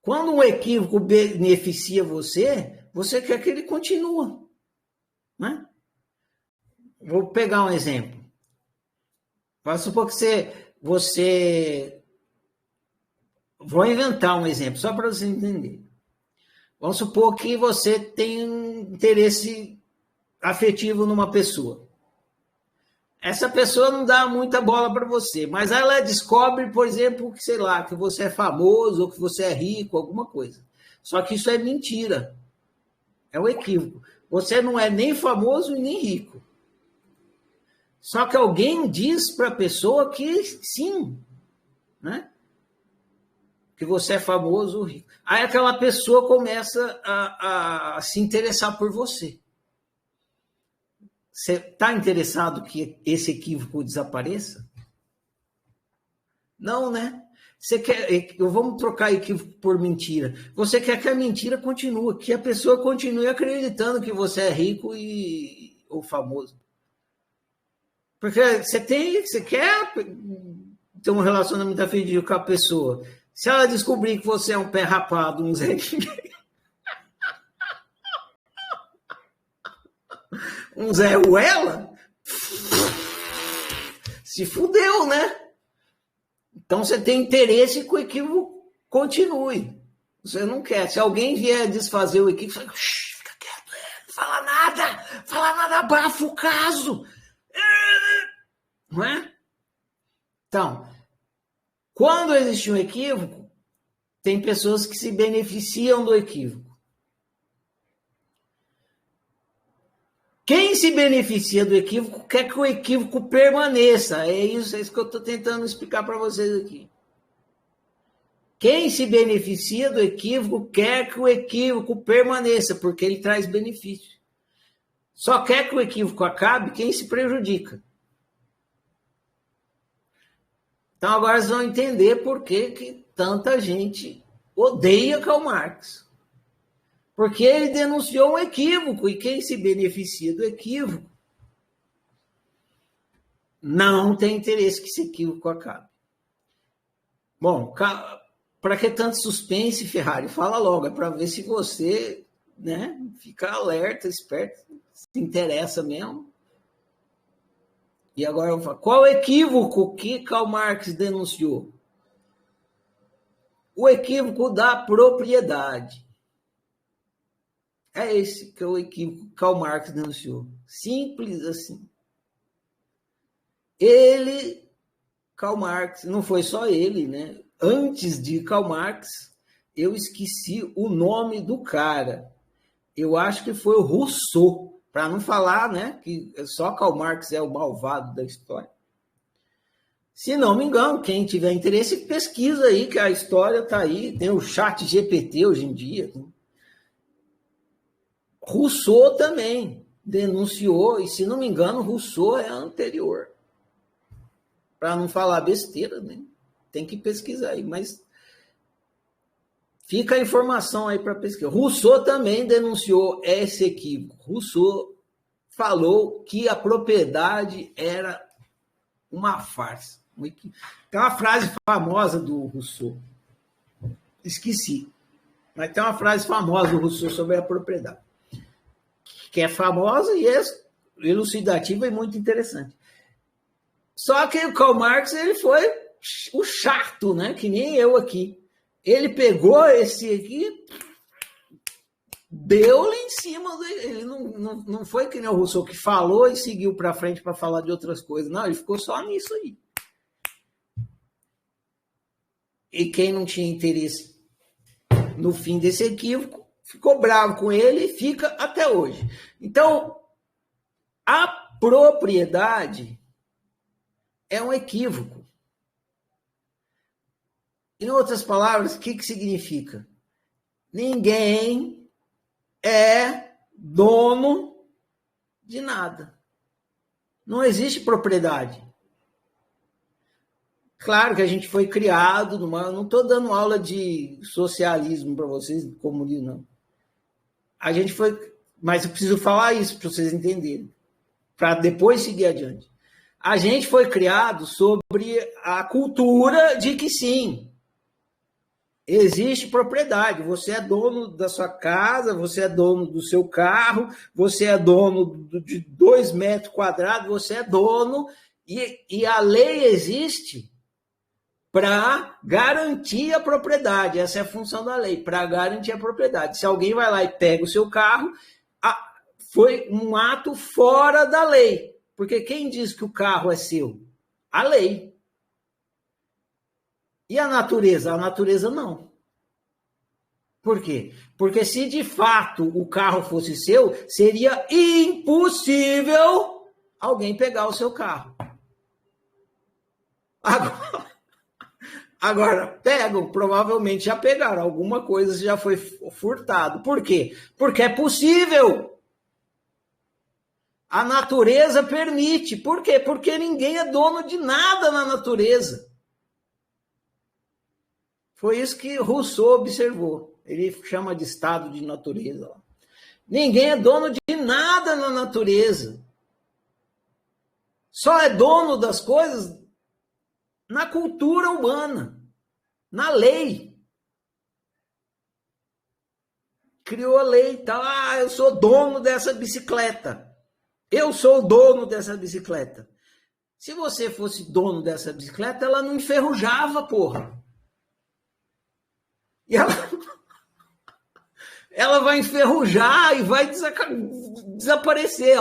Speaker 1: Quando um equívoco beneficia você, você quer que ele continue, né? Vou pegar um exemplo. Vamos supor que você... Vou inventar um exemplo, só para você entender. Vamos supor que você tem um interesse afetivo numa pessoa. Essa pessoa não dá muita bola para você, mas ela descobre, por exemplo, que, sei lá, que você é famoso ou que você é rico, alguma coisa. Só que isso é mentira. É um equívoco. Você não é nem famoso e nem rico. Só que alguém diz para a pessoa que sim, né? Que você é famoso ou rico. Aí aquela pessoa começa a se interessar por você. Você está interessado que esse equívoco desapareça? Não, né? Você quer, vamos trocar equívoco por mentira. Você quer que a mentira continue, que a pessoa continue acreditando que você é rico ou famoso. Porque você quer ter um relacionamento afetivo com a pessoa. Se ela descobrir que você é um pé rapado, um Zé Ninguém, um Zé Ruela, se fudeu, né? Então você tem interesse que o equívoco continue. Você não quer. Se alguém vier desfazer o equívoco, você fica quieto, não fala nada, abafa o caso. Não é? Então, quando existe um equívoco, tem pessoas que se beneficiam do equívoco. Quem se beneficia do equívoco quer que o equívoco permaneça. É isso que eu estou tentando explicar para vocês aqui. Quem se beneficia do equívoco quer que o equívoco permaneça, porque ele traz benefício. Só quer que o equívoco acabe quem se prejudica. Então agora vocês vão entender por que tanta gente odeia Karl Marx. Porque ele denunciou um equívoco, e quem se beneficia do equívoco não tem interesse que esse equívoco acabe. Bom, Para que tanto suspense, Ferrari? Fala logo, é para ver se você, né, fica alerta, esperto, se interessa mesmo. E agora eu falo, qual equívoco que Karl Marx denunciou? O equívoco da propriedade. É esse que é o equívoco que Karl Marx denunciou. Simples assim. Karl Marx, não foi só ele, né? Antes de Karl Marx, eu esqueci o nome do cara. Eu acho que foi o Rousseau, para não falar, né, que só Karl Marx é o malvado da história. Se não me engano, quem tiver interesse, pesquisa aí, que a história está aí. Tem o chat GPT hoje em dia. Rousseau também denunciou, e se não me engano, Rousseau é anterior. Para não falar besteira, né? Tem que pesquisar aí, mas fica a informação aí para pesquisar. Rousseau também denunciou esse equívoco. Rousseau falou que a propriedade era uma farsa. Tem uma frase famosa do Rousseau. Esqueci. Mas tem uma frase famosa do Rousseau sobre a propriedade. Que é famosa e é elucidativa e muito interessante. Só que o Karl Marx, ele foi o chato, né? Que nem eu aqui. Ele pegou esse aqui, deu-lhe em cima dele. Ele não foi que nem o Rousseau que falou e seguiu para frente para falar de outras coisas. Não, ele ficou só nisso aí. E quem não tinha interesse no fim desse equívoco, ficou bravo com ele e fica até hoje. Então, a propriedade é um equívoco. Em outras palavras, o que significa? Ninguém é dono de nada. Não existe propriedade. Claro que a gente foi criado numa... Eu não estou dando aula de socialismo para vocês, comunismo, não. A gente foi... Mas eu preciso falar isso para vocês entenderem, para depois seguir adiante. A gente foi criado sobre a cultura de que sim, existe propriedade. Você é dono da sua casa, você é dono do seu carro, você é dono de 2 metros quadrados, você é dono, e a lei existe para garantir a propriedade. Essa é a função da lei, para garantir a propriedade. Se alguém vai lá e pega o seu carro, foi um ato fora da lei. Porque quem diz que o carro é seu? A lei. E a natureza? A natureza não. Por quê? Porque se de fato o carro fosse seu, seria impossível alguém pegar o seu carro. Agora, pegam, provavelmente já pegaram, alguma coisa já foi furtado. Por quê? Porque é possível. A natureza permite. Por quê? Porque ninguém é dono de nada na natureza. Foi isso que Rousseau observou. Ele chama de estado de natureza. Ninguém é dono de nada na natureza. Só é dono das coisas na cultura humana, na lei. Criou a lei e tal. Eu sou dono dessa bicicleta. Eu sou o dono dessa bicicleta. Se você fosse dono dessa bicicleta, ela não enferrujava, porra. E ela vai enferrujar e vai desaparecer.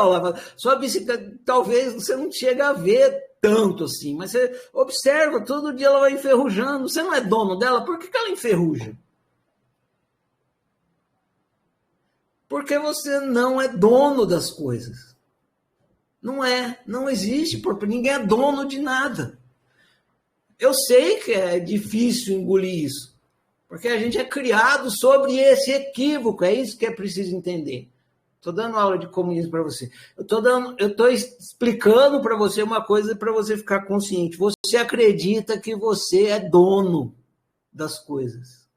Speaker 1: Sua bicicleta, talvez você não chegue a ver tanto assim, mas você observa, todo dia ela vai enferrujando. Você não é dono dela, por que ela enferruja? Porque você não é dono das coisas. Não existe, ninguém é dono de nada. Eu sei que é difícil engolir isso, porque a gente é criado sobre esse equívoco, é isso que é preciso entender. Estou dando aula de comunismo para você. Eu estou explicando para você uma coisa para você ficar consciente. Você acredita que você é dono das coisas.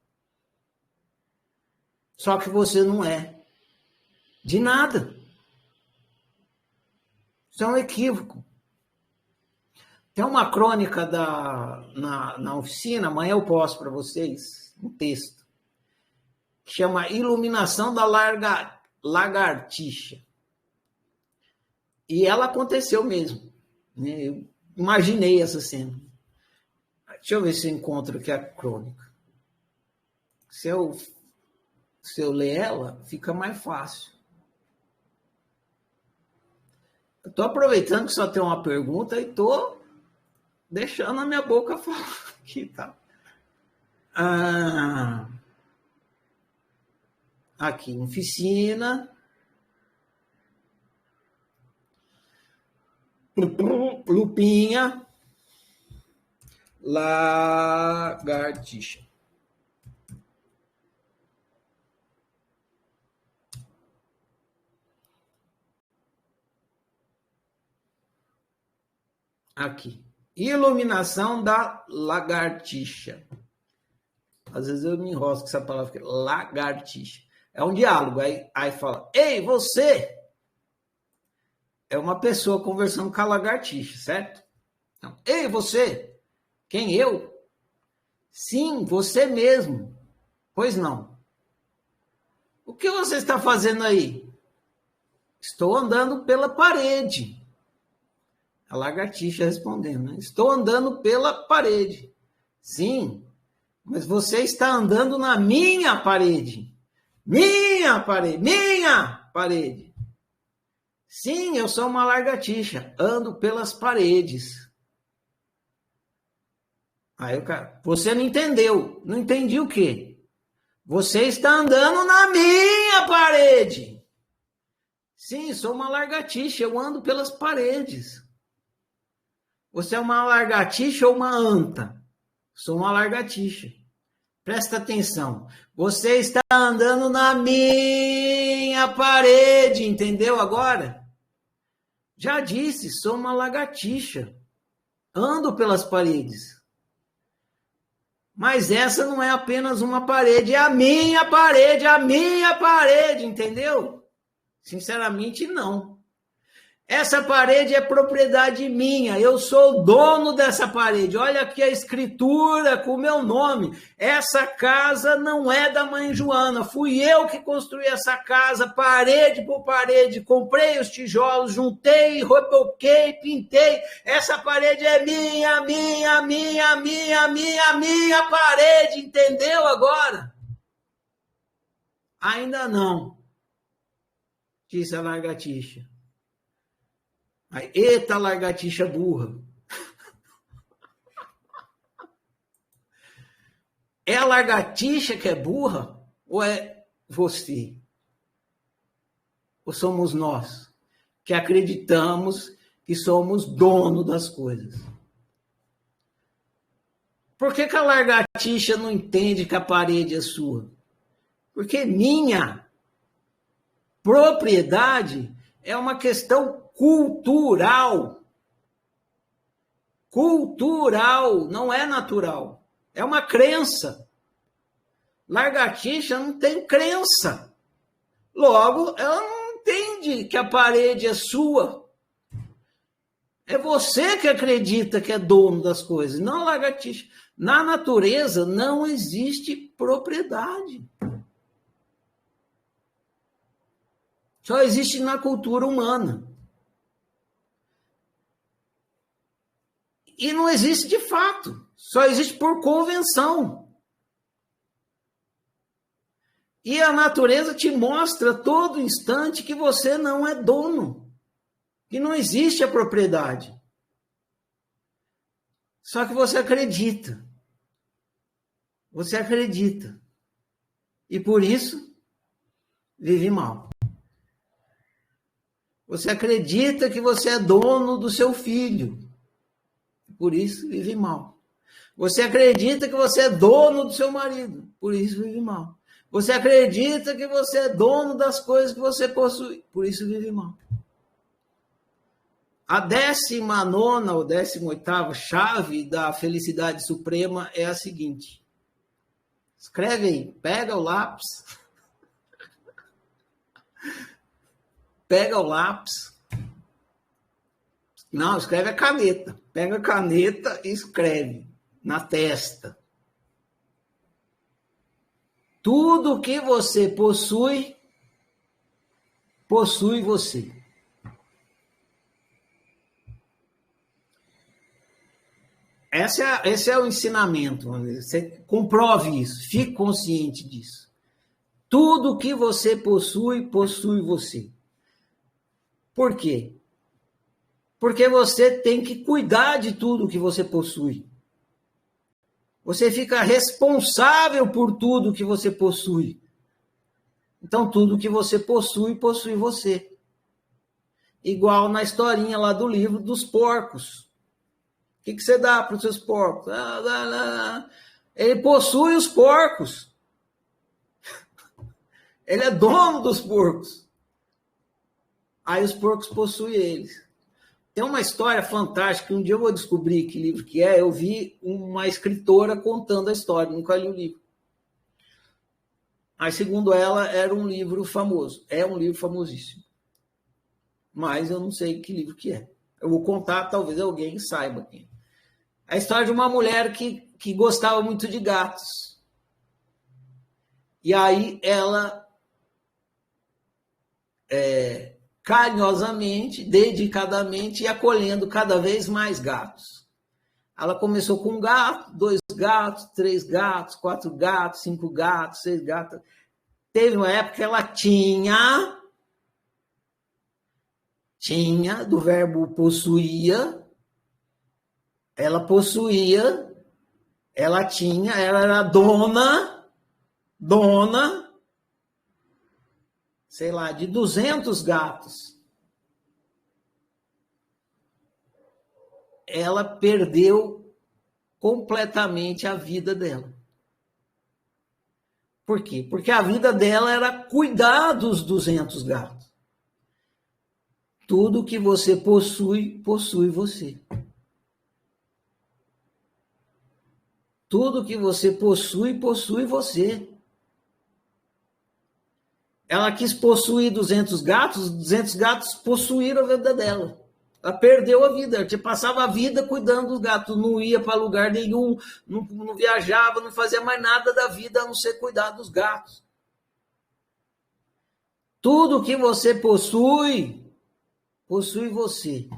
Speaker 1: Só que você não é. De nada. Isso é um equívoco. Tem uma crônica na oficina, amanhã eu posto para vocês, um texto, que chama Iluminação da Lagartixa. E ela aconteceu mesmo. Né? Eu imaginei essa cena. Deixa eu ver se eu encontro aqui a crônica. Se eu ler ela, fica mais fácil. Eu estou aproveitando que só tem uma pergunta e estou deixando a minha boca falar aqui, tá? Aqui, oficina. Lupinha. Lagartixa. Aqui. Iluminação da lagartixa. Às vezes eu me enrosco com essa palavra aqui. Lagartixa. É um diálogo. Aí fala, ei, você! É uma pessoa conversando com a lagartixa, certo? Então, ei, você! Quem, eu? Sim, você mesmo. Pois não. O que você está fazendo aí? Estou andando pela parede. A lagartixa respondendo, né? Estou andando pela parede. Sim, mas você está andando na minha parede. Minha parede, minha parede. Sim, eu sou uma lagartixa, ando pelas paredes. Aí o cara, você não entendeu. Não entendi o quê? Você está andando na minha parede. Sim, sou uma lagartixa, eu ando pelas paredes. Você é uma lagartixa ou uma anta? Sou uma lagartixa. Presta atenção. Você está andando na minha parede, entendeu agora? Já disse, sou uma lagartixa. Ando pelas paredes. Mas essa não é apenas uma parede, é a minha parede, entendeu? Sinceramente, não. Essa parede é propriedade minha, eu sou o dono dessa parede. Olha aqui a escritura com o meu nome. Essa casa não é da mãe Joana, fui eu que construí essa casa, parede por parede. Comprei os tijolos, juntei, reboquei, pintei. Essa parede é minha parede, entendeu agora? Ainda não, disse a lagartixa. Aí, eita, lagartixa burra. É a lagartixa que é burra? Ou é você? Ou somos nós que acreditamos que somos dono das coisas? Por que a lagartixa não entende que a parede é sua? Porque minha propriedade é uma questão cultural. Cultural, não é natural. É uma crença. Lagartixa não tem crença. Logo, ela não entende que a parede é sua. É você que acredita que é dono das coisas, não a lagartixa. Na natureza não existe propriedade. Só existe na cultura humana. E não existe de fato. Só existe por convenção. E a natureza te mostra todo instante que você não é dono. Que não existe a propriedade. Só que você acredita. Você acredita. E por isso, vive mal. Você acredita que você é dono do seu filho. Por isso, vive mal. Você acredita que você é dono do seu marido. Por isso, vive mal. Você acredita que você é dono das coisas que você possui. Por isso, vive mal. A 19ª ou 18ª chave da felicidade suprema é a seguinte. Escreve aí. Pega o lápis. Pega o lápis. Não, escreve a caneta. Pega a caneta e escreve na testa. Tudo que você possui, possui você. Esse é o ensinamento. Você comprove isso, fique consciente disso. Tudo que você possui, possui você. Por quê? Porque você tem que cuidar de tudo que você possui. Você fica responsável por tudo que você possui. Então, tudo que você possui, possui você. Igual na historinha lá do livro dos porcos. O que você dá para os seus porcos? Ele possui os porcos. Ele é dono dos porcos. Aí os porcos possuem eles. Tem uma história fantástica, um dia eu vou descobrir que livro que é. Eu vi uma escritora contando a história, nunca li o livro. Aí, segundo ela, era um livro famoso. É um livro famosíssimo. Mas eu não sei que livro que é. Eu vou contar, talvez alguém saiba quem. A história de uma mulher que gostava muito de gatos. E aí ela, carinhosamente, dedicadamente, ia acolhendo cada vez mais gatos. Ela começou com um gato, 2 gatos, 3 gatos, 4 gatos, 5 gatos, 6 gatos. Teve uma época que ela tinha, do verbo possuía, ela possuía, ela tinha, ela era dona, sei lá, de 200 gatos. Ela perdeu completamente a vida dela. Por quê? Porque a vida dela era cuidar dos 200 gatos. Tudo que você possui, possui você. Tudo que você possui, possui você. Ela quis possuir 200 gatos, os 200 gatos possuíram a vida dela. Ela perdeu a vida, ela passava a vida cuidando dos gatos, não ia para lugar nenhum, não viajava, não fazia mais nada da vida a não ser cuidar dos gatos. Tudo que você possui, possui você.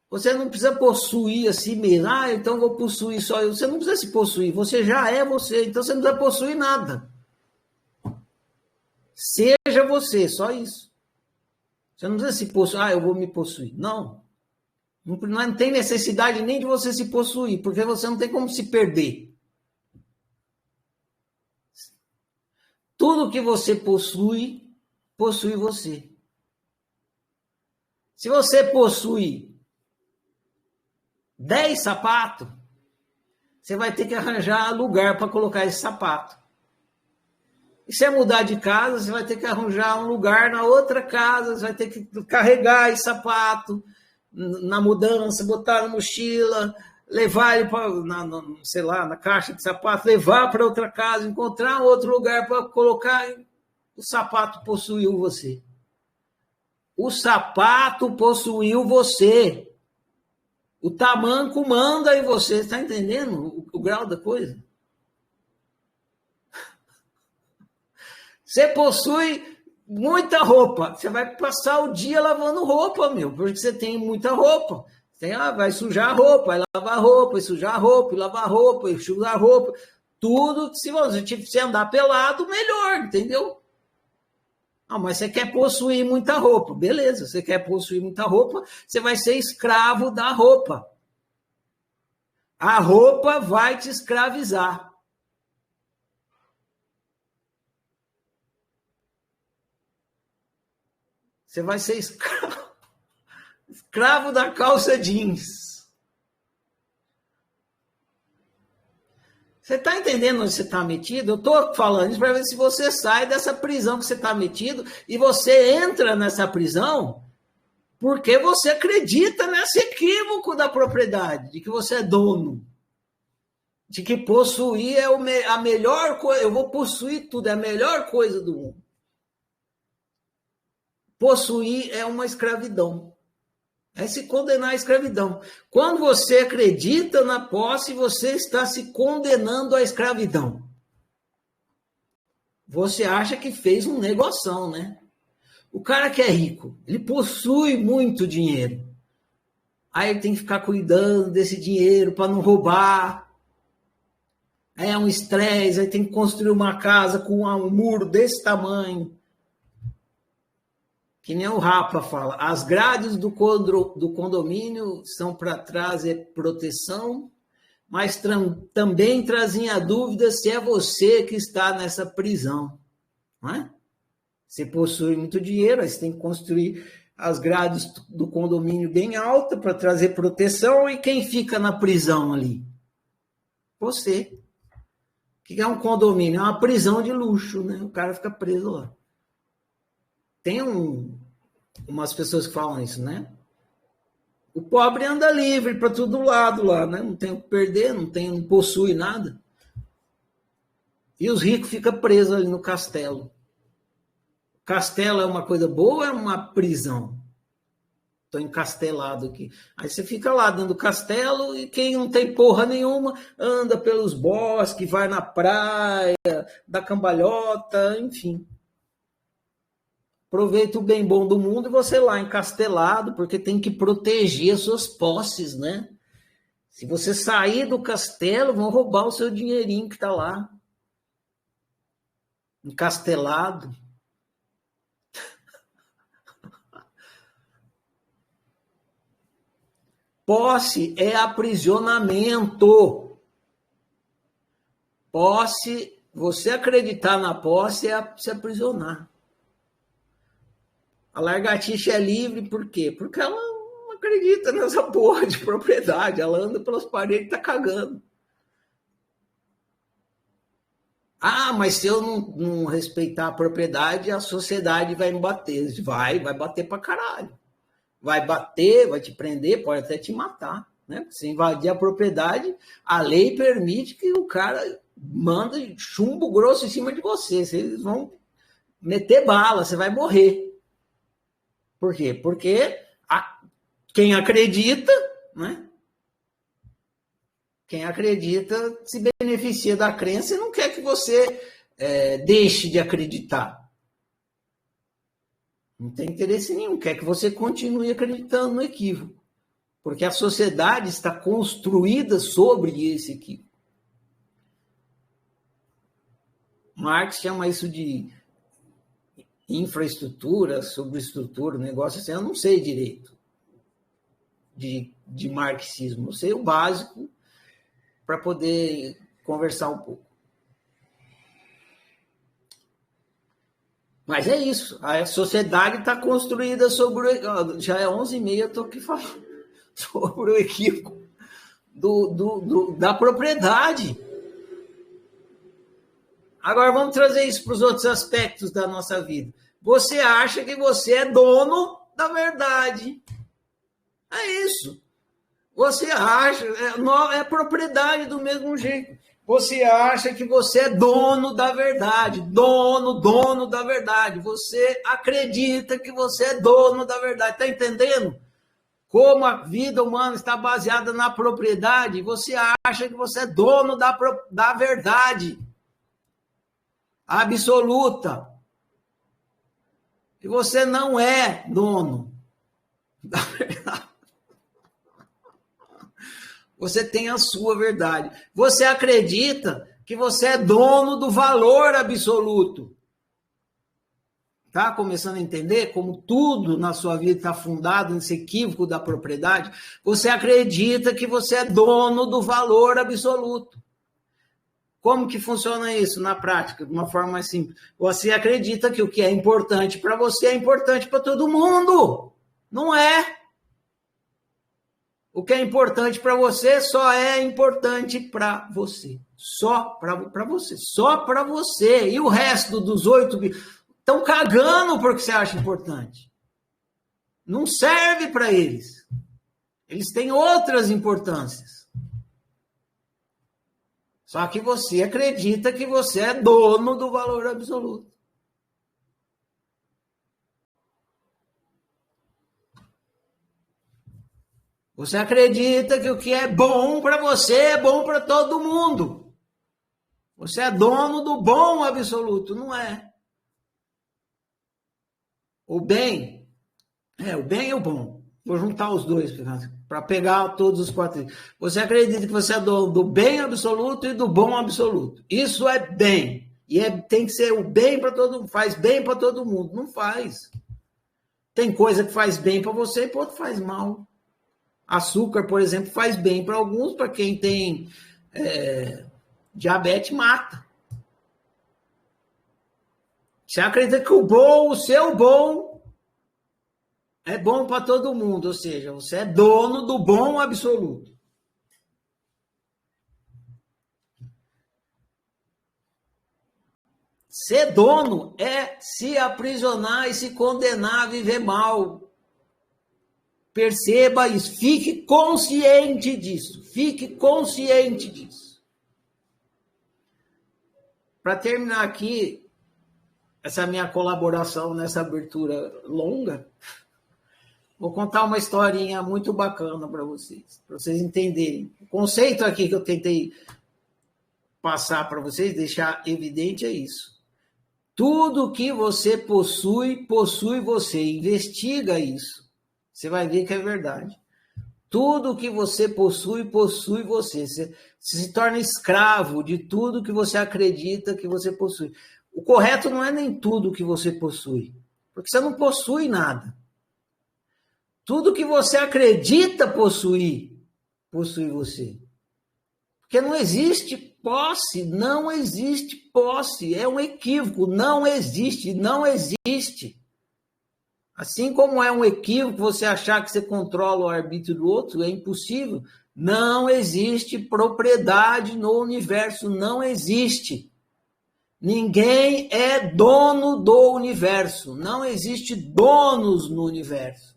Speaker 1: Você não precisa possuir a si mesmo. Então vou possuir só eu. Você não precisa se possuir, você já é você, então você não precisa possuir nada. Seja você, só isso. Você não precisa se possuir, eu vou me possuir. Não. Não tem necessidade nem de você se possuir, porque você não tem como se perder. Tudo que você possui, possui você. Se você possui 10 sapatos, você vai ter que arranjar lugar para colocar esse sapato. E se é mudar de casa, você vai ter que arranjar um lugar na outra casa, você vai ter que carregar esse sapato na mudança, botar na mochila, levar ele para, sei lá, na caixa de sapato, levar para outra casa, encontrar outro lugar para colocar. O sapato possuiu você. O sapato possuiu você. O tamanco manda em você. Está entendendo o grau da coisa? Você possui muita roupa. Você vai passar o dia lavando roupa, porque você tem muita roupa. Vai sujar a roupa, vai lavar a roupa, vai sujar a roupa, lavar a roupa, enxugar a roupa. Tudo, se você andar pelado, melhor, entendeu? Mas você quer possuir muita roupa. Beleza, você quer possuir muita roupa, você vai ser escravo da roupa. A roupa vai te escravizar. Você vai ser escravo da calça jeans. Você está entendendo onde você está metido? Eu estou falando isso para ver se você sai dessa prisão que você está metido e você entra nessa prisão porque você acredita nesse equívoco da propriedade, de que você é dono, de que possuir é a melhor coisa. Eu vou possuir tudo, é a melhor coisa do mundo. Possuir é uma escravidão. É se condenar à escravidão. Quando você acredita na posse, você está se condenando à escravidão. Você acha que fez um negoção, né? O cara que é rico, ele possui muito dinheiro. Aí ele tem que ficar cuidando desse dinheiro para não roubar. É um estresse, aí tem que construir uma casa com um muro desse tamanho. Que nem o Rapa fala, as grades do condomínio são para trazer proteção, mas também trazem a dúvida se é você que está nessa prisão. Não é? Você possui muito dinheiro, aí você tem que construir as grades do condomínio bem alta para trazer proteção, e quem fica na prisão ali? Você. O que é um condomínio? É uma prisão de luxo, né? O cara fica preso lá. Tem umas pessoas que falam isso, né? O pobre anda livre para todo lado lá, né? Não tem o que perder, não possui nada. E os ricos ficam presos ali no castelo. Castelo é uma coisa boa ou é uma prisão? Estou encastelado aqui. Aí você fica lá dentro do castelo e quem não tem porra nenhuma anda pelos bosques, vai na praia, dá cambalhota, enfim. Aproveita o bem bom do mundo e você lá encastelado, porque tem que proteger as suas posses, né? Se você sair do castelo, vão roubar o seu dinheirinho que está lá. Encastelado. Posse é aprisionamento. Posse, você acreditar na posse é se aprisionar. A lagartixa é livre por quê? Porque ela não acredita nessa porra de propriedade. Ela anda pelas paredes e tá cagando. Ah, mas se eu não respeitar a propriedade, a sociedade vai me bater. Vai bater pra caralho. Vai bater, vai te prender, pode até te matar. Né? Se invadir a propriedade, a lei permite que o cara manda chumbo grosso em cima de você. Eles vão meter bala, você vai morrer. Por quê? Porque quem acredita, né? Quem acredita se beneficia da crença e não quer que você deixe de acreditar. Não tem interesse nenhum, quer que você continue acreditando no equívoco. Porque a sociedade está construída sobre esse equívoco. Marx chama isso de infraestrutura, sobreestrutura, negócio assim, eu não sei direito de marxismo, eu sei o básico para poder conversar um pouco. Mas é isso, a sociedade está construída sobre, já é 11h30, eu estou aqui falando sobre o equívoco da propriedade. Agora vamos trazer isso para os outros aspectos da nossa vida. Você acha que você é dono da verdade. É isso. Você acha, é propriedade do mesmo jeito. Você acha que você é dono da verdade. Dono da verdade. Você acredita que você é dono da verdade. Está entendendo? Como a vida humana está baseada na propriedade, você acha que você é dono da verdade absoluta. E você não é dono da verdade. Você tem a sua verdade. Você acredita que você é dono do valor absoluto. Tá começando a entender como tudo na sua vida está fundado nesse equívoco da propriedade? Você acredita que você é dono do valor absoluto. Como que funciona isso na prática? De uma forma mais simples. Você acredita que o que é importante para você é importante para todo mundo. Não é. O que é importante para você só é importante para você. Só para você. Só para você. E o resto dos 8 estão cagando porque você acha importante. Não serve para eles. Eles têm outras importâncias. Só que você acredita que você é dono do valor absoluto. Você acredita que o que é bom para você é bom para todo mundo. Você é dono do bom absoluto, não é? O bem e o bom. Vou juntar os dois para pegar todos os quatro. Você acredita que você é dono do bem absoluto e do bom absoluto. Isso é bem. E tem que ser o bem para todo mundo. Faz bem para todo mundo. Não faz. Tem coisa que faz bem para você e para outro faz mal. Açúcar, por exemplo, faz bem para alguns, para quem tem diabetes, mata. Você acredita que o seu bom, é bom para todo mundo, ou seja, você é dono do bom absoluto. Ser dono é se aprisionar e se condenar a viver mal. Perceba isso, fique consciente disso, fique consciente disso. Para terminar aqui, essa minha colaboração nessa abertura longa, vou contar uma historinha muito bacana para vocês entenderem. O conceito aqui que eu tentei passar para vocês, deixar evidente é isso. Tudo que você possui, possui você. Investiga isso. Você vai ver que é verdade. Tudo que você possui, possui você. Você se torna escravo de tudo que você acredita que você possui. O correto não é nem tudo que você possui, porque você não possui nada. Tudo que você acredita possuir, possui você. Porque não existe posse, não existe posse. É um equívoco, não existe, não existe. Assim como é um equívoco você achar que você controla o arbítrio do outro, é impossível. Não existe propriedade no universo, não existe. Ninguém é dono do universo, não existe donos no universo.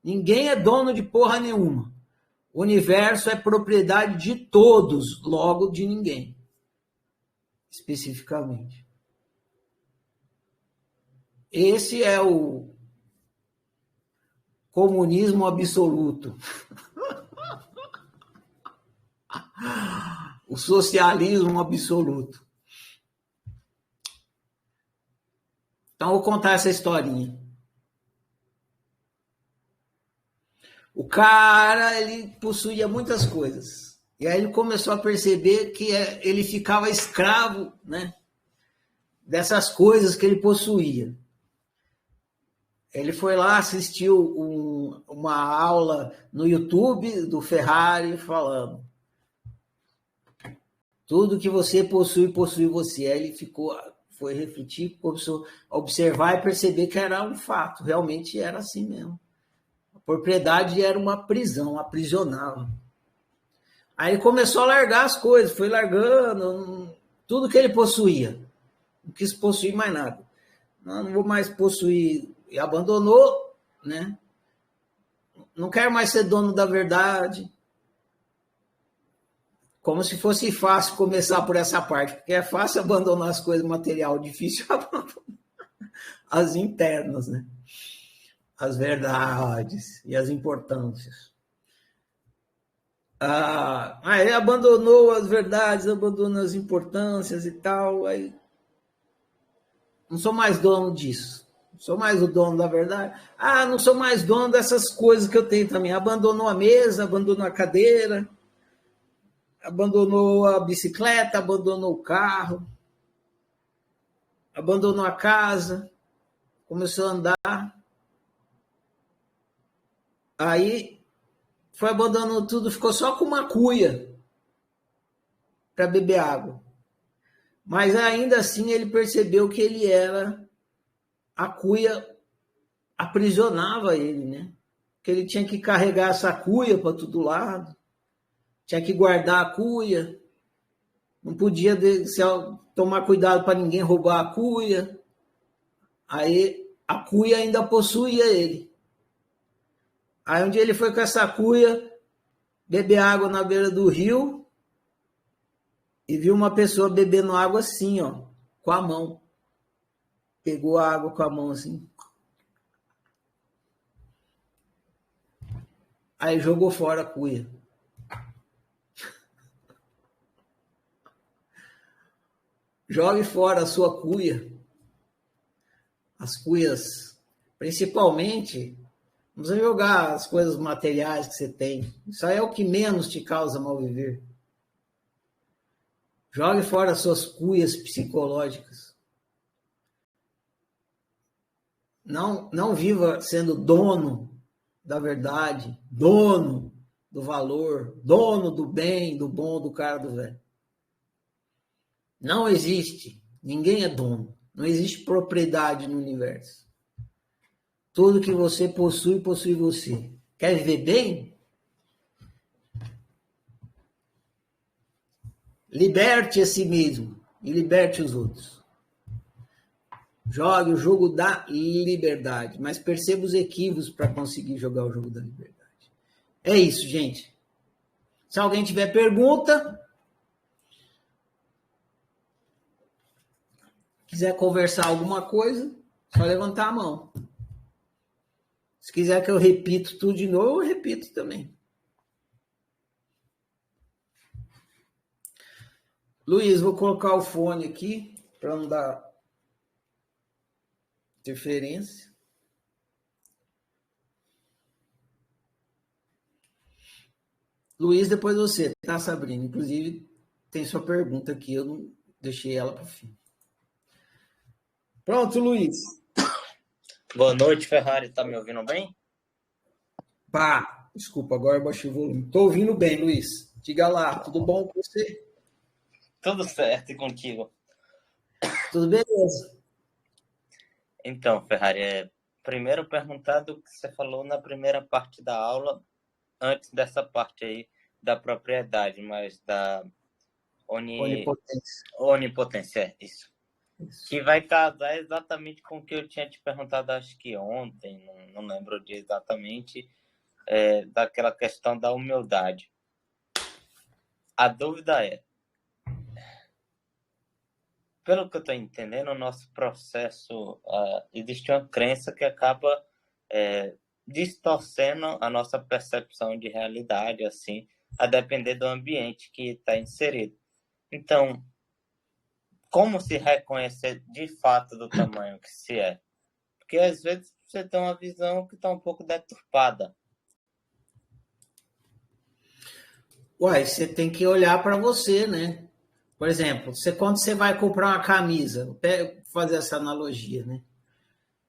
Speaker 1: Ninguém é dono de porra nenhuma. O universo é propriedade de todos, logo de ninguém, especificamente. Esse é o comunismo absoluto. O socialismo absoluto. Então, eu vou contar essa historinha. O cara, ele possuía muitas coisas. E aí ele começou a perceber que ele ficava escravo, né, dessas coisas que ele possuía. Ele foi lá, assistiu uma aula no YouTube do Ferrari falando: tudo que você possui, possui você. Aí ele foi refletir, começou a observar e perceber que era um fato, realmente era assim mesmo. A propriedade era uma prisão, aprisionava. Aí ele começou a largar as coisas, foi largando tudo que ele possuía. Não quis possuir mais nada. Não vou mais possuir. E abandonou, né? Não quero mais ser dono da verdade. Como se fosse fácil começar por essa parte, porque é fácil abandonar as coisas material, difícil abandonar as internas, né? As verdades e as importâncias. Ele abandonou as verdades, abandonou as importâncias e tal. Aí não sou mais dono disso. Não sou mais o dono da verdade. Não sou mais dono dessas coisas que eu tenho também. Abandonou a mesa, abandonou a cadeira, abandonou a bicicleta, abandonou o carro, abandonou a casa, começou a andar. Aí foi abandonando tudo, ficou só com uma cuia para beber água. Mas ainda assim ele percebeu que ele era... A cuia aprisionava ele, né? Que ele tinha que carregar essa cuia para todo lado, tinha que guardar a cuia, não podia tomar cuidado para ninguém roubar a cuia. Aí a cuia ainda possuía ele. Aí um dia ele foi com essa cuia beber água na beira do rio e viu uma pessoa bebendo água assim, ó, com a mão. Pegou a água com a mão assim. Aí jogou fora a cuia. Jogue fora a sua cuia. As cuias, principalmente, não precisa jogar as coisas materiais que você tem. Isso aí é o que menos te causa mal viver. Jogue fora as suas cuias psicológicas. Não viva sendo dono da verdade, dono do valor, dono do bem, do bom, do cara, do velho. Não existe. Ninguém é dono. Não existe propriedade no universo. Tudo que você possui, possui você. Quer viver bem? Liberte a si mesmo e liberte os outros. Jogue o jogo da liberdade, mas perceba os equívocos para conseguir jogar o jogo da liberdade. É isso, gente. Se alguém tiver pergunta, quiser conversar alguma coisa, só levantar a mão. Se quiser que eu repito tudo de novo, eu repito também. Luiz, vou colocar o fone aqui para não dar interferência. Luiz, depois você, tá, Sabrina? Inclusive, tem sua pergunta aqui, eu não deixei ela para o fim. Pronto, Luiz.
Speaker 2: Boa noite, Ferrari. Tá me ouvindo bem?
Speaker 1: Pá, desculpa, agora eu baixei o volume. Tô ouvindo bem, Luiz. Diga lá, tudo bom com você?
Speaker 2: Tudo certo, e contigo?
Speaker 1: Tudo beleza.
Speaker 2: Então, Ferrari, primeiro perguntar do que você falou na primeira parte da aula, antes dessa parte aí da propriedade, mas da onipotência, isso. Que vai casar exatamente com o que eu tinha te perguntado, acho que ontem, não lembro o dia exatamente, daquela questão da humildade. A dúvida é, pelo que eu estou entendendo, o nosso processo, existe uma crença que acaba distorcendo a nossa percepção de realidade, assim, a depender do ambiente que está inserido. Então, como se reconhecer de fato do tamanho que se é? Porque às vezes você tem uma visão que está um pouco deturpada.
Speaker 1: Uai, você tem que olhar para você, né? Por exemplo, quando você vai comprar uma camisa, vou fazer essa analogia, né?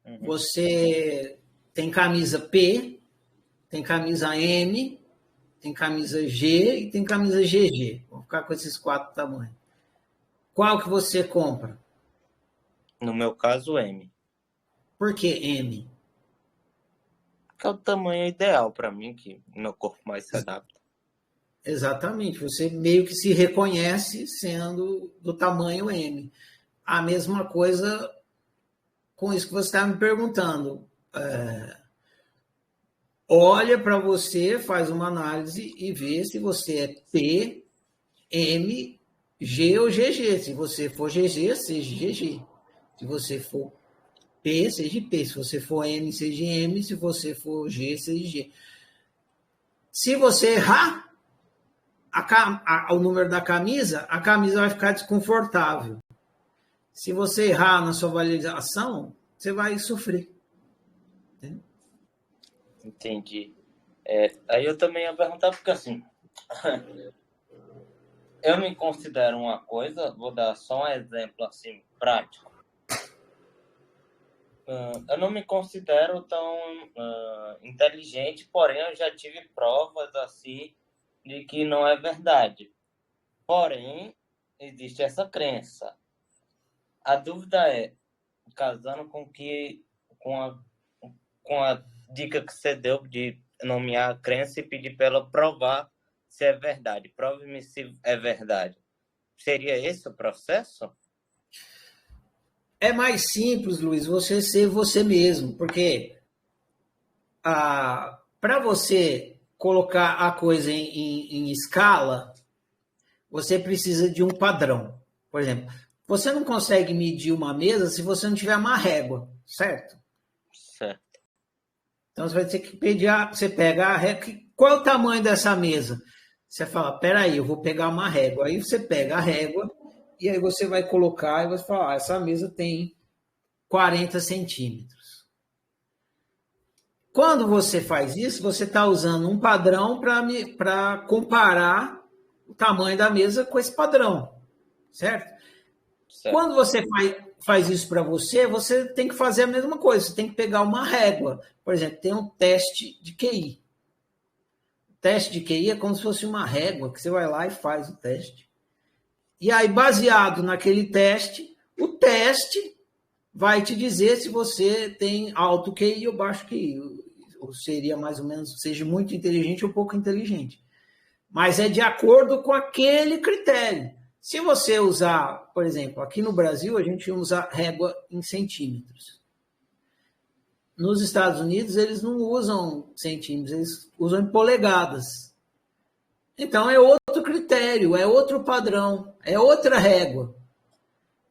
Speaker 1: Uhum. Você tem camisa P, tem camisa M, tem camisa G e tem camisa GG. Vou ficar com esses 4 tamanhos. Qual que você compra?
Speaker 2: No meu caso, M.
Speaker 1: Por que M?
Speaker 2: Que é o tamanho ideal para mim, que meu corpo mais se adapta.
Speaker 1: Exatamente, você meio que se reconhece sendo do tamanho M. A mesma coisa com isso que você está me perguntando. Olha para você, faz uma análise e vê se você é P, M, G ou GG. Se você for GG, seja GG. Se você for P, seja P. Se você for M, seja M. Se você for G, seja G. Se você errar o número da camisa, a camisa vai ficar desconfortável. Se você errar na sua validação, você vai sofrer. Entendeu?
Speaker 2: Entendi. Aí eu também ia perguntar, porque assim, eu me considero uma coisa, vou dar só um exemplo assim, prático. Eu não me considero tão inteligente, porém eu já tive provas assim de que não é verdade. Porém, existe essa crença. A dúvida é, casando com a dica que você deu de nomear a crença e pedir para ela provar se é verdade. Prove-me se é verdade. Seria esse o processo?
Speaker 1: É mais simples, Luiz, você ser você mesmo, porque para você colocar a coisa em escala, você precisa de um padrão. Por exemplo, você não consegue medir uma mesa se você não tiver uma régua, certo?
Speaker 2: Certo.
Speaker 1: Então, você vai ter que pedir, você pega a régua, qual é o tamanho dessa mesa? Você fala, peraí, eu vou pegar uma régua. Aí você pega a régua e aí você vai colocar e você fala, essa mesa tem 40 centímetros. Quando você faz isso, você está usando um padrão para comparar o tamanho da mesa com esse padrão, certo? Quando você faz isso para você, você tem que fazer a mesma coisa. Você tem que pegar uma régua. Por exemplo, tem um teste de QI. O teste de QI é como se fosse uma régua que você vai lá e faz o teste. E aí, baseado naquele teste, o teste vai te dizer se você tem alto QI ou baixo QI. Ou seria mais ou menos, seja muito inteligente ou pouco inteligente. Mas é de acordo com aquele critério. Se você usar, por exemplo, aqui no Brasil, a gente usa régua em centímetros. Nos Estados Unidos, eles não usam centímetros, eles usam em polegadas. Então, é outro critério, é outro padrão, é outra régua.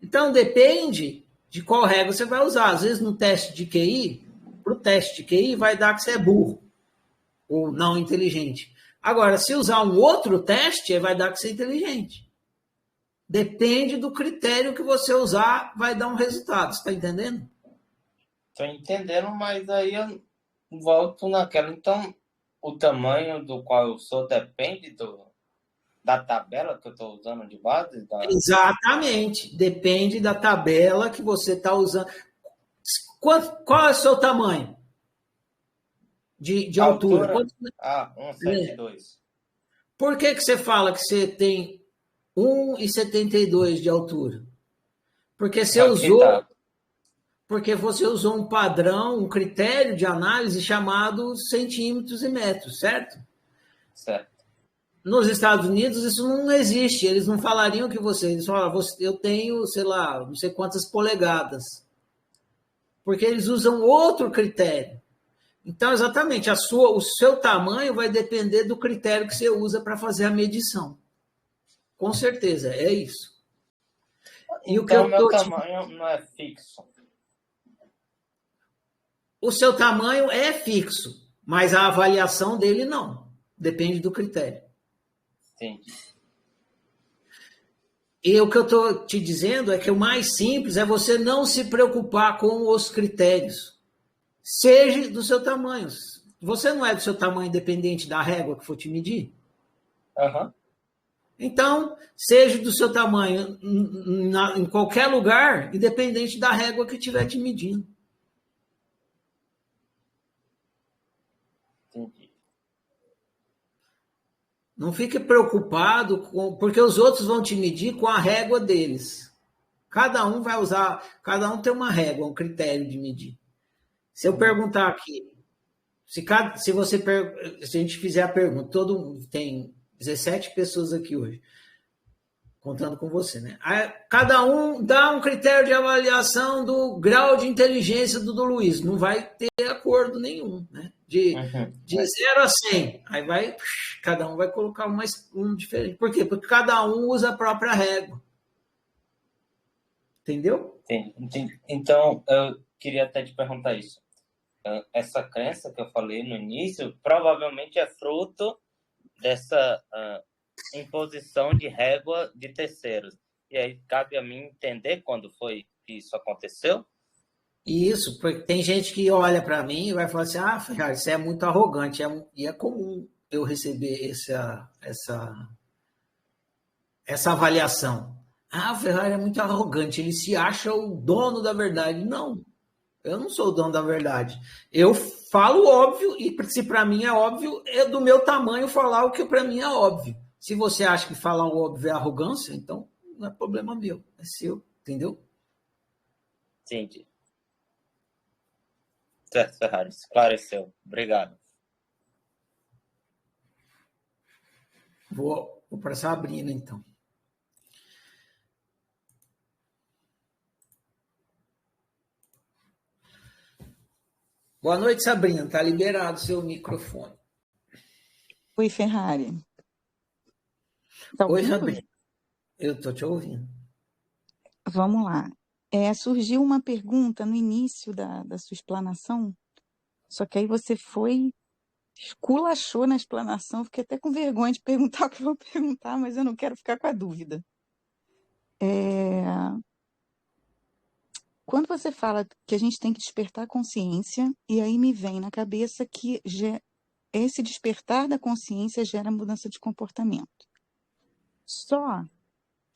Speaker 1: Então, depende de qual régua você vai usar. Às vezes, no teste de QI, para o teste de QI, vai dar que você é burro ou não inteligente. Agora, se usar um outro teste, vai dar que você é inteligente. Depende do critério que você usar, vai dar um resultado. Você está entendendo?
Speaker 2: Estou entendendo, mas aí eu volto naquela. Então, o tamanho do qual eu sou depende da tabela que eu estou usando de base?
Speaker 1: Exatamente. Depende da tabela que você está usando. Qual é o seu tamanho de altura?
Speaker 2: 1,72.
Speaker 1: Por que você fala que você tem 1,72 de altura? Porque você usou um padrão, um critério de análise chamado centímetros e metros, certo?
Speaker 2: Certo.
Speaker 1: Nos Estados Unidos isso não existe, eles não falariam que eles falam, eu tenho, sei lá, não sei quantas polegadas. Porque eles usam outro critério. Então, exatamente, o seu tamanho vai depender do critério que você usa para fazer a medição. Com certeza, é isso.
Speaker 2: E então, o meu tamanho não é fixo.
Speaker 1: O seu tamanho é fixo, mas a avaliação dele não. Depende do critério.
Speaker 2: Sim.
Speaker 1: E o que eu estou te dizendo é que o mais simples é você não se preocupar com os critérios. Seja do seu tamanho. Você não é do seu tamanho independente da régua que for te medir?
Speaker 2: Uhum.
Speaker 1: Então, seja do seu tamanho em qualquer lugar, independente da régua que estiver te medindo.
Speaker 2: Entendi.
Speaker 1: Não fique preocupado porque os outros vão te medir com a régua deles. Cada um vai usar, cada um tem uma régua, um critério de medir. Se eu perguntar aqui, se a gente fizer a pergunta, tem 17 pessoas aqui hoje, contando com você, né? Aí, cada um dá um critério de avaliação do grau de inteligência do Luiz. Não vai ter acordo nenhum, né? De 0 a 100. Aí cada um vai colocar um diferente. Por quê? Porque cada um usa a própria régua. Entendeu?
Speaker 2: Entendi. Então, eu queria até te perguntar isso. Essa crença que eu falei no início provavelmente é fruto dessa imposição de régua de terceiros. E aí cabe a mim entender quando foi que isso aconteceu?
Speaker 1: Isso, porque tem gente que olha para mim e vai falar assim, Ferrari, você é muito arrogante. E é comum eu receber essa avaliação. O Ferrari é muito arrogante, ele se acha o dono da verdade. Não, eu não sou o dono da verdade. Eu falo óbvio, e se para mim é óbvio, é do meu tamanho falar o que para mim é óbvio. Se você acha que falar o óbvio é arrogância, então não é problema meu, é seu, entendeu?
Speaker 2: Entendi. Certo, Ferrari, esclareceu. Obrigado.
Speaker 1: Vou para Sabrina, então. Boa noite, Sabrina. Está liberado o seu microfone.
Speaker 3: Oi, Ferrari. Tá
Speaker 1: Oi, Sabrina. Eu estou te ouvindo.
Speaker 3: Vamos lá. Surgiu uma pergunta no início da sua explanação Só que aí você foi, esculachou na explanação, fiquei até com vergonha de perguntar o que eu vou perguntar, mas eu não quero ficar com a dúvida. Quando você fala que a gente tem que despertar a consciência, e aí me vem na cabeça que esse despertar da consciência gera mudança de comportamento. Só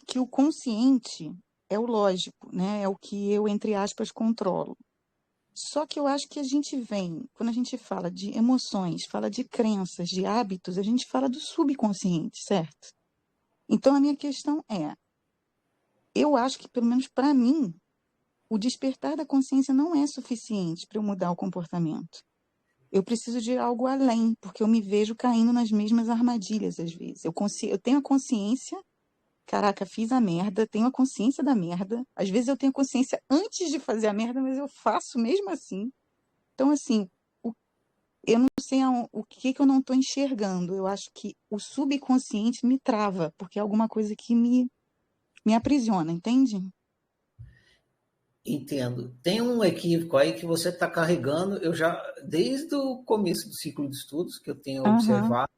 Speaker 3: que o consciente é o lógico, né? É o que eu, entre aspas, controlo. Só que eu acho que a gente vem, quando a gente fala de emoções, fala de crenças, de hábitos, a gente fala do subconsciente, certo? Então a minha questão é, eu acho que, pelo menos para mim, o despertar da consciência não é suficiente para eu mudar o comportamento. Eu preciso de algo além, porque eu me vejo caindo nas mesmas armadilhas às vezes. Eu tenho a consciência, caraca, fiz a merda, tenho a consciência da merda. Às vezes eu tenho consciência antes de fazer a merda, mas eu faço mesmo assim. Então, assim, eu não sei o que eu não estou enxergando. Eu acho que o subconsciente me trava, porque é alguma coisa que me aprisiona, entende?
Speaker 1: Entendo. Tem um equívoco aí que você está carregando, eu já, desde o começo do ciclo de estudos, que eu tenho observado,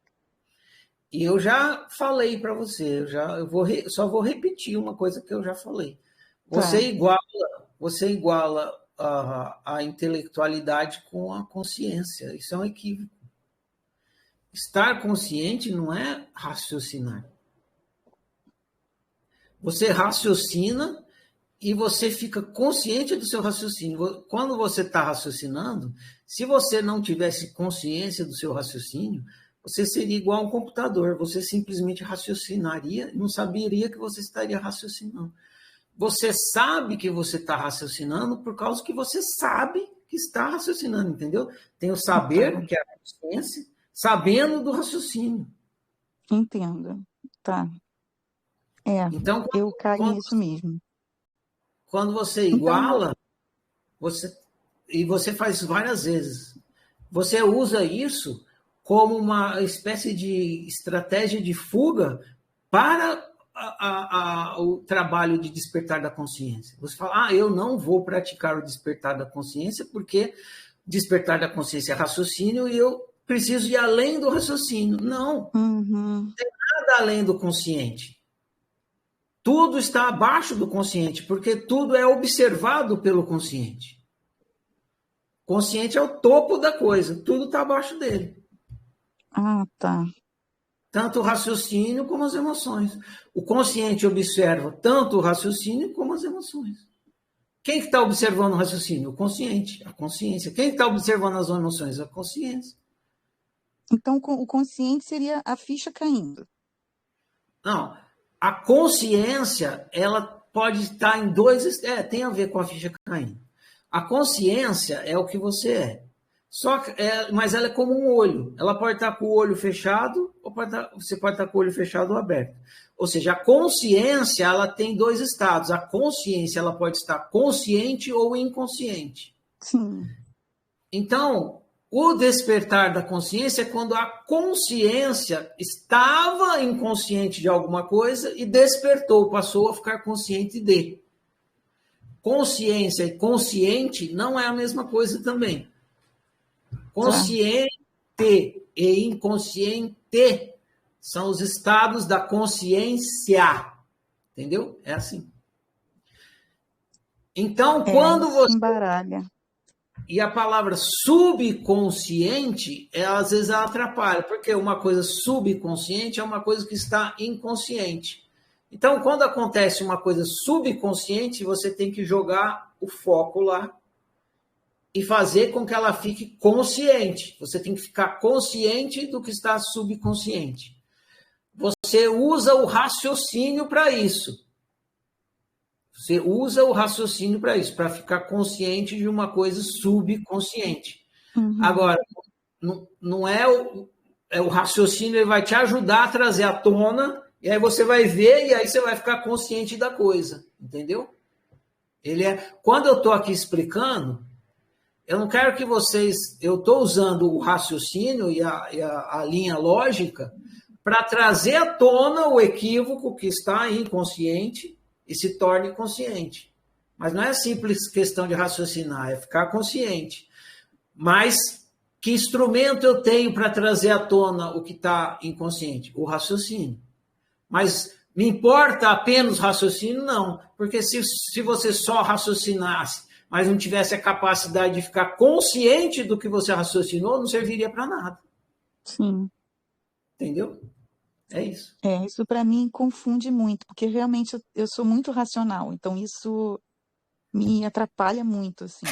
Speaker 1: e eu já falei para você, só vou repetir uma coisa que eu já falei. Você iguala a intelectualidade com a consciência. Isso é um equívoco. Estar consciente não é raciocinar. Você raciocina e você fica consciente do seu raciocínio. Quando você está raciocinando, se você não tivesse consciência do seu raciocínio, você seria igual a um computador. Você simplesmente raciocinaria e não saberia que você estaria raciocinando. Você sabe que você está raciocinando por causa que você sabe que está raciocinando, entendeu? Tem o saber, que é a consciência, sabendo do raciocínio.
Speaker 3: Entendo. Tá.
Speaker 1: Então,
Speaker 3: eu caio nisso mesmo.
Speaker 1: Quando você iguala, você faz várias vezes. Você usa isso como uma espécie de estratégia de fuga para o trabalho de despertar da consciência. Você fala, eu não vou praticar o despertar da consciência porque despertar da consciência é raciocínio e eu preciso ir além do raciocínio. Não, não tem nada além do consciente. Tudo está abaixo do consciente, porque tudo é observado pelo consciente. O consciente é o topo da coisa, tudo está abaixo dele.
Speaker 3: Tá.
Speaker 1: Tanto o raciocínio como as emoções. O consciente observa tanto o raciocínio como as emoções. Quem que está observando o raciocínio? O consciente, a consciência. Quem está observando as emoções? A consciência.
Speaker 3: Então, o consciente seria a ficha caindo.
Speaker 1: Não, a consciência, ela pode estar em dois... tem a ver com a ficha caindo. A consciência é o que você é. Mas ela é como um olho. Ela pode estar com o olho fechado, ou você pode estar com o olho fechado ou aberto. Ou seja, a consciência, ela tem dois estados. A consciência, ela pode estar consciente ou inconsciente.
Speaker 3: Sim.
Speaker 1: Então, o despertar da consciência é quando a consciência estava inconsciente de alguma coisa e despertou, passou a ficar consciente de. Consciência e consciente não é a mesma coisa também. Consciente e inconsciente são os estados da consciência. Entendeu? É assim. Então, quando você...
Speaker 3: embaralha.
Speaker 1: E a palavra subconsciente, às vezes ela atrapalha, porque uma coisa subconsciente é uma coisa que está inconsciente. Então, quando acontece uma coisa subconsciente, você tem que jogar o foco lá e fazer com que ela fique consciente. Você tem que ficar consciente do que está subconsciente. Você usa o raciocínio para isso. Você usa o raciocínio para isso, para ficar consciente de uma coisa subconsciente. Agora, não é o raciocínio, ele vai te ajudar a trazer à tona, e aí você vai ver, e aí você vai ficar consciente da coisa, entendeu? Quando eu estou aqui explicando, eu não quero que vocês... Eu estou usando o raciocínio e a linha lógica para trazer à tona o equívoco que está inconsciente e se torne consciente. Mas não é simples questão de raciocinar, é ficar consciente. Mas Que instrumento eu tenho para trazer à tona o que está inconsciente? O raciocínio. Mas me importa apenas o raciocínio? Não. Porque se você só raciocinasse, mas não tivesse a capacidade de ficar consciente do que você raciocinou, não serviria para nada.
Speaker 3: Sim.
Speaker 1: Entendeu? É isso.
Speaker 3: Isso para mim confunde muito, porque realmente eu sou muito racional, então isso me atrapalha muito, assim.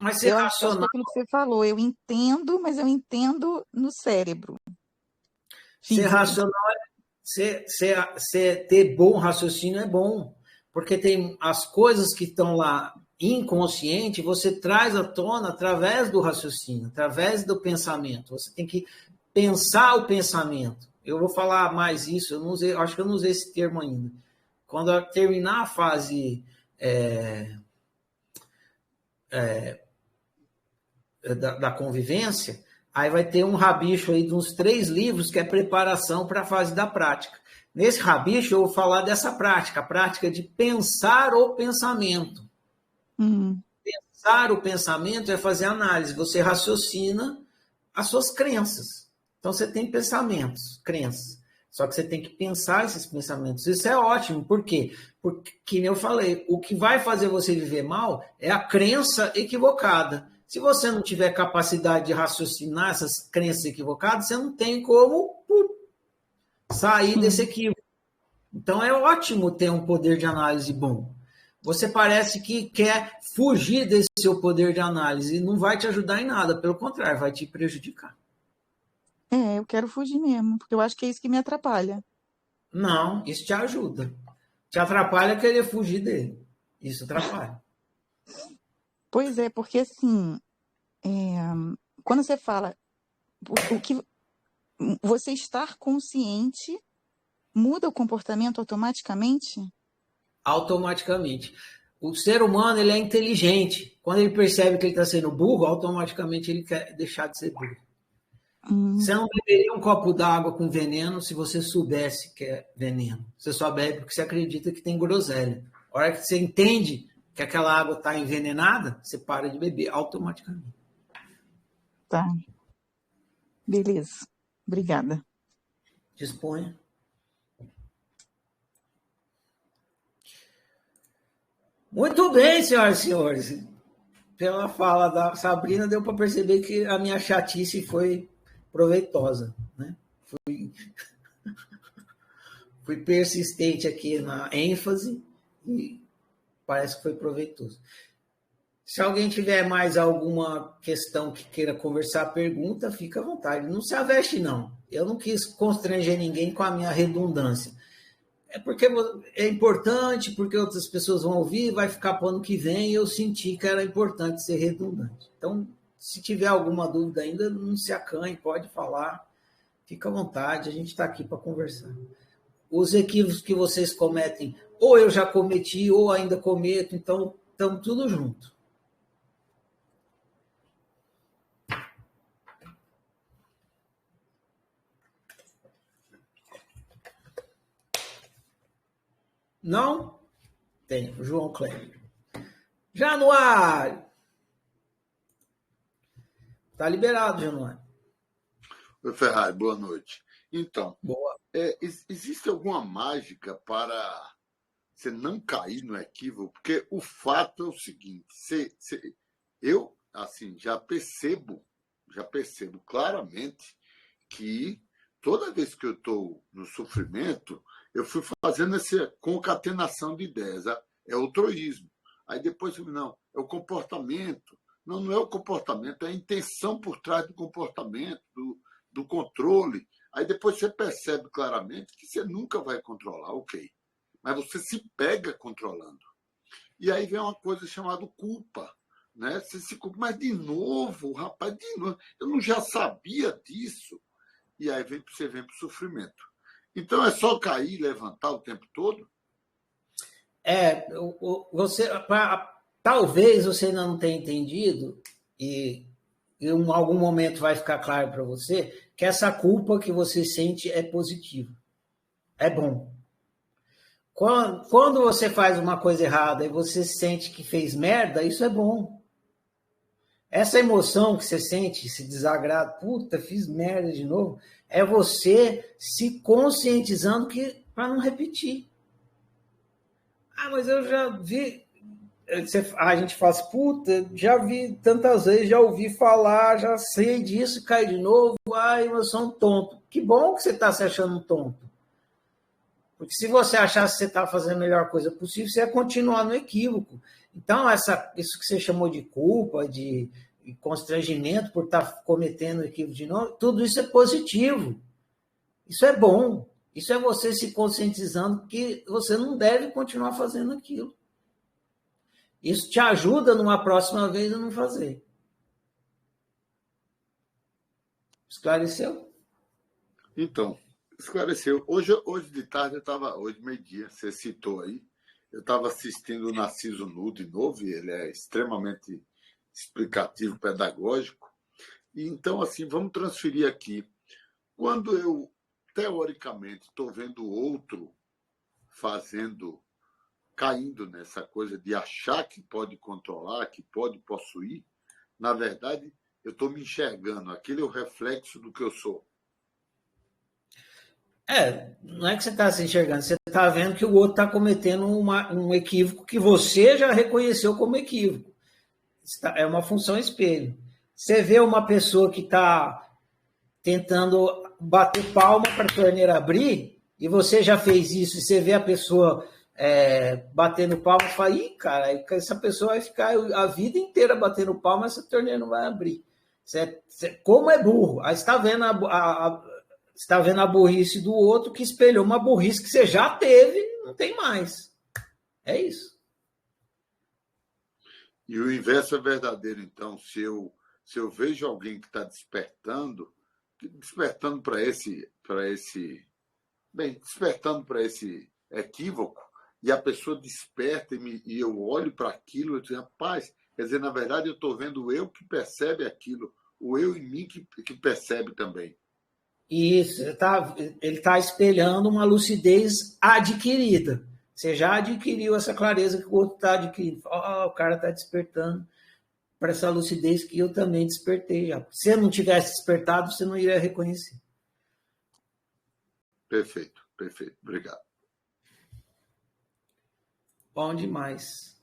Speaker 1: Mas ser
Speaker 3: Acho que é
Speaker 1: racional,
Speaker 3: aquilo que você falou, eu entendo, mas eu entendo no cérebro
Speaker 1: ser
Speaker 3: físico.
Speaker 1: racional, ter bom raciocínio é bom, porque tem as coisas que estão lá inconsciente, você traz à tona através do raciocínio, através do pensamento. Você tem que pensar o pensamento. Eu vou falar mais isso, eu não usei, acho que eu não usei esse termo ainda. Quando eu terminar a fase da convivência, aí vai ter um rabicho aí de uns 3 livros que é preparação para a fase da prática. Nesse rabicho eu vou falar dessa prática, a prática de pensar o pensamento. Pensar o pensamento é fazer análise, você raciocina as suas crenças. Então você tem pensamentos, crenças. Só que você tem que pensar esses pensamentos. Isso é ótimo. Por quê? Porque, como eu falei, o que vai fazer você viver mal é a crença equivocada. Se você não tiver capacidade de raciocinar essas crenças equivocadas, você não tem como sair desse equívoco. Então é ótimo ter um poder de análise bom. Você parece que quer fugir desse seu poder de análise e não vai te ajudar em nada. Pelo contrário, vai te prejudicar.
Speaker 3: Eu quero fugir mesmo, porque eu acho que é isso que me atrapalha.
Speaker 1: Não, isso te ajuda. Te atrapalha querer fugir dele. Isso atrapalha.
Speaker 3: Pois é, porque assim, quando você fala o que você estar consciente muda o comportamento automaticamente?
Speaker 1: Automaticamente. O ser humano ele é inteligente. Quando ele percebe que ele está sendo burro, automaticamente ele quer deixar de ser burro. Você não beberia um copo d'água com veneno se você soubesse que é veneno. Você só bebe porque você acredita que tem groselha. A hora que você entende que aquela água está envenenada, você para de beber automaticamente.
Speaker 3: Tá. Beleza. Obrigada.
Speaker 1: Disponha. Muito bem, senhoras e senhores. Pela fala da Sabrina, deu para perceber que a minha chatice foi proveitosa, né? Fui persistente aqui na ênfase e parece que foi proveitoso. Se alguém tiver mais alguma questão que queira conversar, pergunta, fica à vontade. Não se aveste, não. Eu não quis constranger ninguém com a minha redundância. É porque é importante, porque outras pessoas vão ouvir, vai ficar para o ano que vem, e eu senti que era importante ser redundante. Então, se tiver alguma dúvida ainda, não se acanhe, pode falar, fica à vontade, a gente está aqui para conversar. Os equívocos que vocês cometem, ou eu já cometi, ou ainda cometo, então estamos tudo junto. Não? Tem, o João Cléber. Januário! Está liberado, Januário.
Speaker 4: Oi, Ferrari, boa noite. Então,
Speaker 1: Boa.
Speaker 4: existe alguma mágica para você não cair no equívoco? Porque o fato é o seguinte, eu assim, já percebo claramente que toda vez que eu estou no sofrimento, eu fui fazendo essa concatenação de ideias. É o troísmo. Aí depois, não, é o comportamento. Não, não é o comportamento, é a intenção por trás do comportamento, do controle. Aí depois você percebe claramente que você nunca vai controlar, ok. Mas você se pega controlando. E aí vem uma coisa chamada culpa. Né? Você se culpa, mas de novo, rapaz, de novo. Eu não já sabia disso. E aí você vem para o sofrimento. Então é só cair e levantar o tempo todo?
Speaker 1: Talvez você ainda não tenha entendido, e em algum momento vai ficar claro para você, que essa culpa que você sente é positiva. É bom. Quando você faz uma coisa errada e você sente que fez merda, isso é bom. Essa emoção que você sente, esse desagrado, puta, fiz merda de novo, é você se conscientizando que para não repetir. Ah, mas eu já vi. A gente fala assim, puta, já vi tantas vezes, já ouvi falar, já sei disso, cai de novo, ai, eu sou um tonto. Que bom que você está se achando um tonto. Porque se você achasse que você está fazendo a melhor coisa possível, você ia continuar no equívoco. Então, isso que você chamou de culpa, de constrangimento por estar cometendo equívoco de novo, tudo isso é positivo. Isso é bom. Isso é você se conscientizando que você não deve continuar fazendo aquilo. Isso te ajuda numa próxima vez a não fazer. Esclareceu?
Speaker 4: Então, esclareceu. Hoje de tarde, hoje meio-dia, você citou aí, eu estava assistindo o Narciso Nu de novo, e ele é extremamente explicativo, pedagógico. E então, assim, vamos transferir aqui. Quando eu, teoricamente, estou vendo o outro caindo nessa coisa de achar que pode controlar, que pode possuir, na verdade, eu estou me enxergando. Aquele é o reflexo do que eu sou.
Speaker 1: Não é que você está se enxergando, você está vendo que o outro está cometendo um equívoco que você já reconheceu como equívoco. É uma função espelho. Você vê uma pessoa que está tentando bater palma para a torneira abrir, e você já fez isso, e você vê a pessoa batendo palma, e fala, ih, cara, essa pessoa vai ficar a vida inteira batendo palma, essa torneira não vai abrir. Como é burro. Aí você está vendo está vendo a burrice do outro que espelhou uma burrice que você já teve, não tem mais. É isso.
Speaker 4: E o inverso é verdadeiro, então. Se eu vejo alguém que está despertando para esse equívoco, e a pessoa desperta e eu olho para aquilo, eu digo, rapaz, quer dizer, na verdade eu estou vendo o eu que percebe aquilo, o eu em mim que percebe também.
Speaker 1: Isso, ele está espelhando uma lucidez adquirida. Você já adquiriu essa clareza que o outro está adquirindo. O cara está despertando para essa lucidez que eu também despertei já. Se eu não tivesse despertado, você não iria reconhecer.
Speaker 4: Perfeito. Obrigado.
Speaker 1: Bom demais.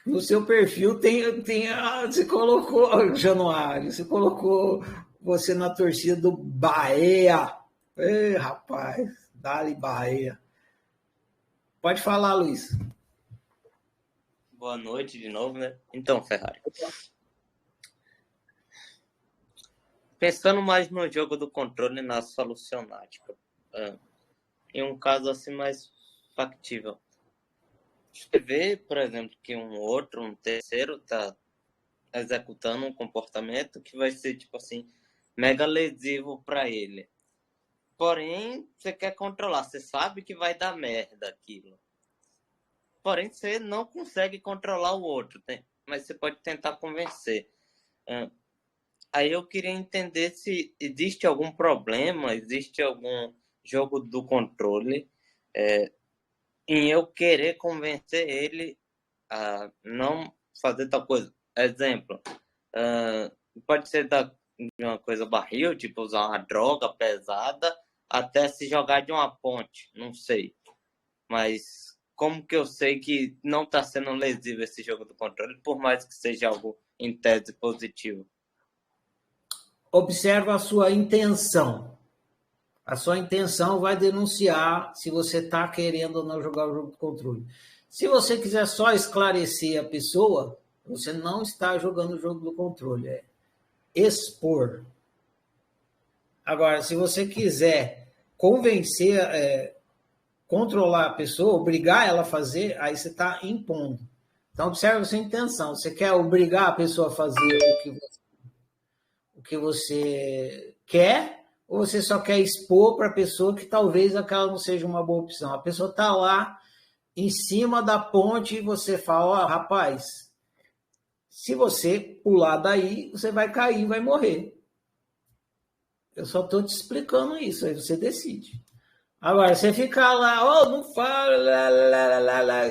Speaker 1: No seu perfil você colocou, Januário, você colocou você na torcida do Bahia. Ei, rapaz, dá-lhe Bahia. Pode falar, Luiz.
Speaker 2: Boa noite de novo, né? Então, Ferrari. Pensando mais no jogo do controle e na solucionática, em um caso assim mais factível. Você vê, por exemplo, que um terceiro está executando um comportamento que vai ser, tipo assim, mega lesivo para ele. Porém, você quer controlar, você sabe que vai dar merda aquilo. Porém, você não consegue controlar o outro, mas você pode tentar convencer. Aí eu queria entender se existe algum problema, existe algum jogo do controle em eu querer convencer ele a não fazer tal coisa. Exemplo, pode ser de uma coisa barril, tipo usar uma droga pesada, até se jogar de uma ponte, não sei. Mas como que eu sei que não está sendo lesivo esse jogo do controle, por mais que seja algo em tese positivo?
Speaker 1: Observa a sua intenção. A sua intenção vai denunciar se você está querendo ou não jogar o jogo do controle. Se você quiser só esclarecer a pessoa, você não está jogando o jogo do controle, é expor. Agora, se você quiser convencer, controlar a pessoa, obrigar ela a fazer, aí você está impondo. Então, observe a sua intenção. Você quer obrigar a pessoa a fazer o que você quer, ou você só quer expor para a pessoa que talvez aquela não seja uma boa opção? A pessoa está lá em cima da ponte e você fala, rapaz, se você pular daí, você vai cair, vai morrer. Eu só estou te explicando isso, aí você decide. Agora, você ficar lá, não fala,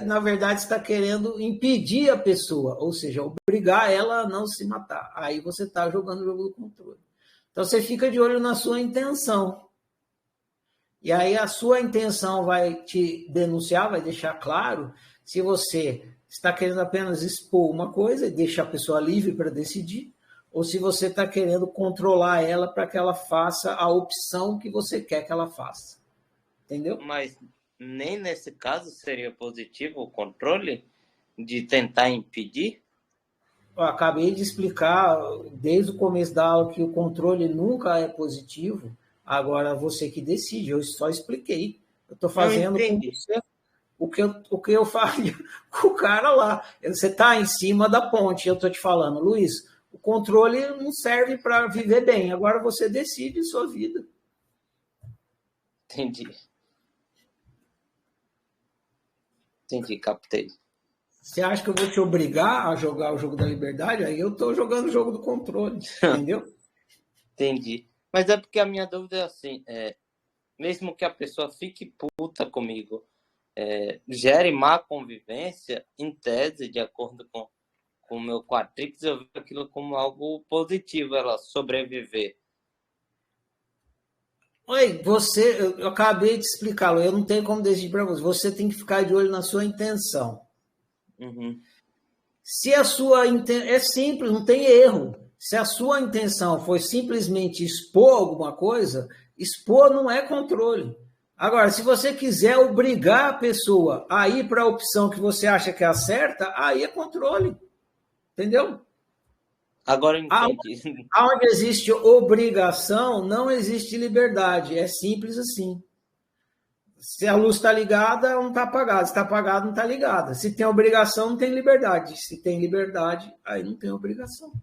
Speaker 1: na verdade, você está querendo impedir a pessoa, ou seja, obrigar ela a não se matar. Aí você está jogando o jogo do controle. Então, você fica de olho na sua intenção. E aí a sua intenção vai te denunciar, vai deixar claro se você está querendo apenas expor uma coisa e deixar a pessoa livre para decidir, ou se você está querendo controlar ela para que ela faça a opção que você quer que ela faça. Entendeu?
Speaker 2: Mas nem nesse caso seria positivo o controle de tentar impedir?
Speaker 1: Eu acabei de explicar desde o começo da aula que o controle nunca é positivo. Agora você que decide, eu só expliquei. Eu estou fazendo com você o que eu faria com o cara lá. Você está em cima da ponte, eu estou te falando, Luiz, o controle não serve para viver bem. Agora você decide sua vida.
Speaker 2: Entendi, captei.
Speaker 1: Você acha que eu vou te obrigar a jogar o jogo da liberdade? Aí eu estou jogando o jogo do controle, entendeu?
Speaker 2: Entendi. Mas é porque a minha dúvida é assim, mesmo que a pessoa fique puta comigo, gere má convivência, em tese, de acordo com o meu Quatrix, eu vejo aquilo como algo positivo, ela sobreviver.
Speaker 1: Oi, eu acabei de explicá-lo, eu não tenho como decidir para você. Você tem que ficar de olho na sua intenção.
Speaker 2: Uhum.
Speaker 1: Se a sua intenção é simples, não tem erro. Se a sua intenção foi simplesmente expor alguma coisa, expor não é controle. Agora, se você quiser obrigar a pessoa a ir para a opção que você acha que é a certa, aí é controle. Entendeu?
Speaker 2: Agora eu entendi.
Speaker 1: Onde existe obrigação, não existe liberdade. É simples assim. Se a luz está ligada, não está apagada. Se está apagada, não está ligada. Se tem obrigação, não tem liberdade. Se tem liberdade, aí não tem obrigação.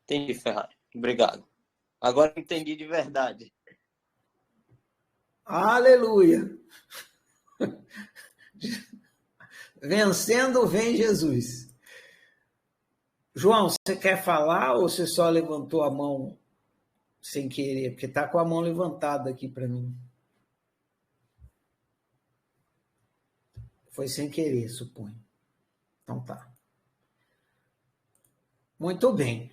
Speaker 2: Entendi, Ferrari. Obrigado. Agora eu entendi de verdade.
Speaker 1: Aleluia! Vencendo vem Jesus. João, você quer falar ou você só levantou a mão sem querer? Porque está com a mão levantada aqui para mim. Foi sem querer, suponho. Então tá. Muito bem.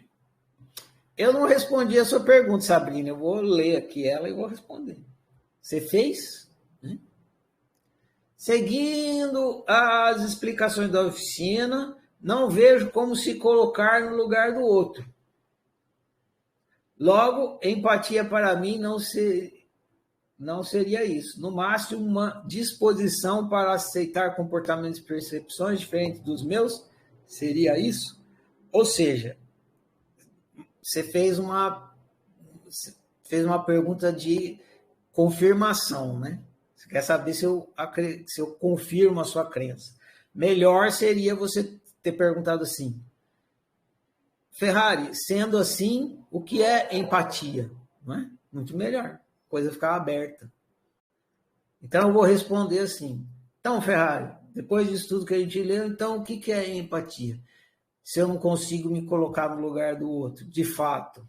Speaker 1: Eu não respondi a sua pergunta, Sabrina. Eu vou ler aqui ela e vou responder. Você fez? Seguindo as explicações da oficina, não vejo como se colocar no lugar do outro. Logo, empatia para mim não seria isso. No máximo, uma disposição para aceitar comportamentos e percepções diferentes dos meus, seria isso? Ou seja, você fez uma pergunta de confirmação, né? Você quer saber se eu confirmo a sua crença. Melhor seria você ter perguntado assim: Ferrari, sendo assim, o que é empatia? Não é? Muito melhor. A coisa ficar aberta. Então, eu vou responder assim. Então, Ferrari, depois disso tudo que a gente leu, então, o que é empatia? Se eu não consigo me colocar no lugar do outro, de fato.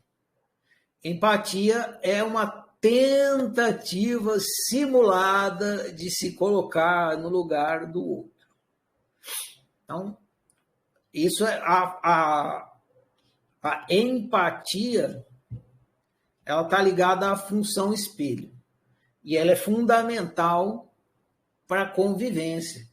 Speaker 1: Empatia é uma tentativa simulada de se colocar no lugar do outro. Então, isso é a empatia, ela está ligada à função espelho. E ela é fundamental para a convivência.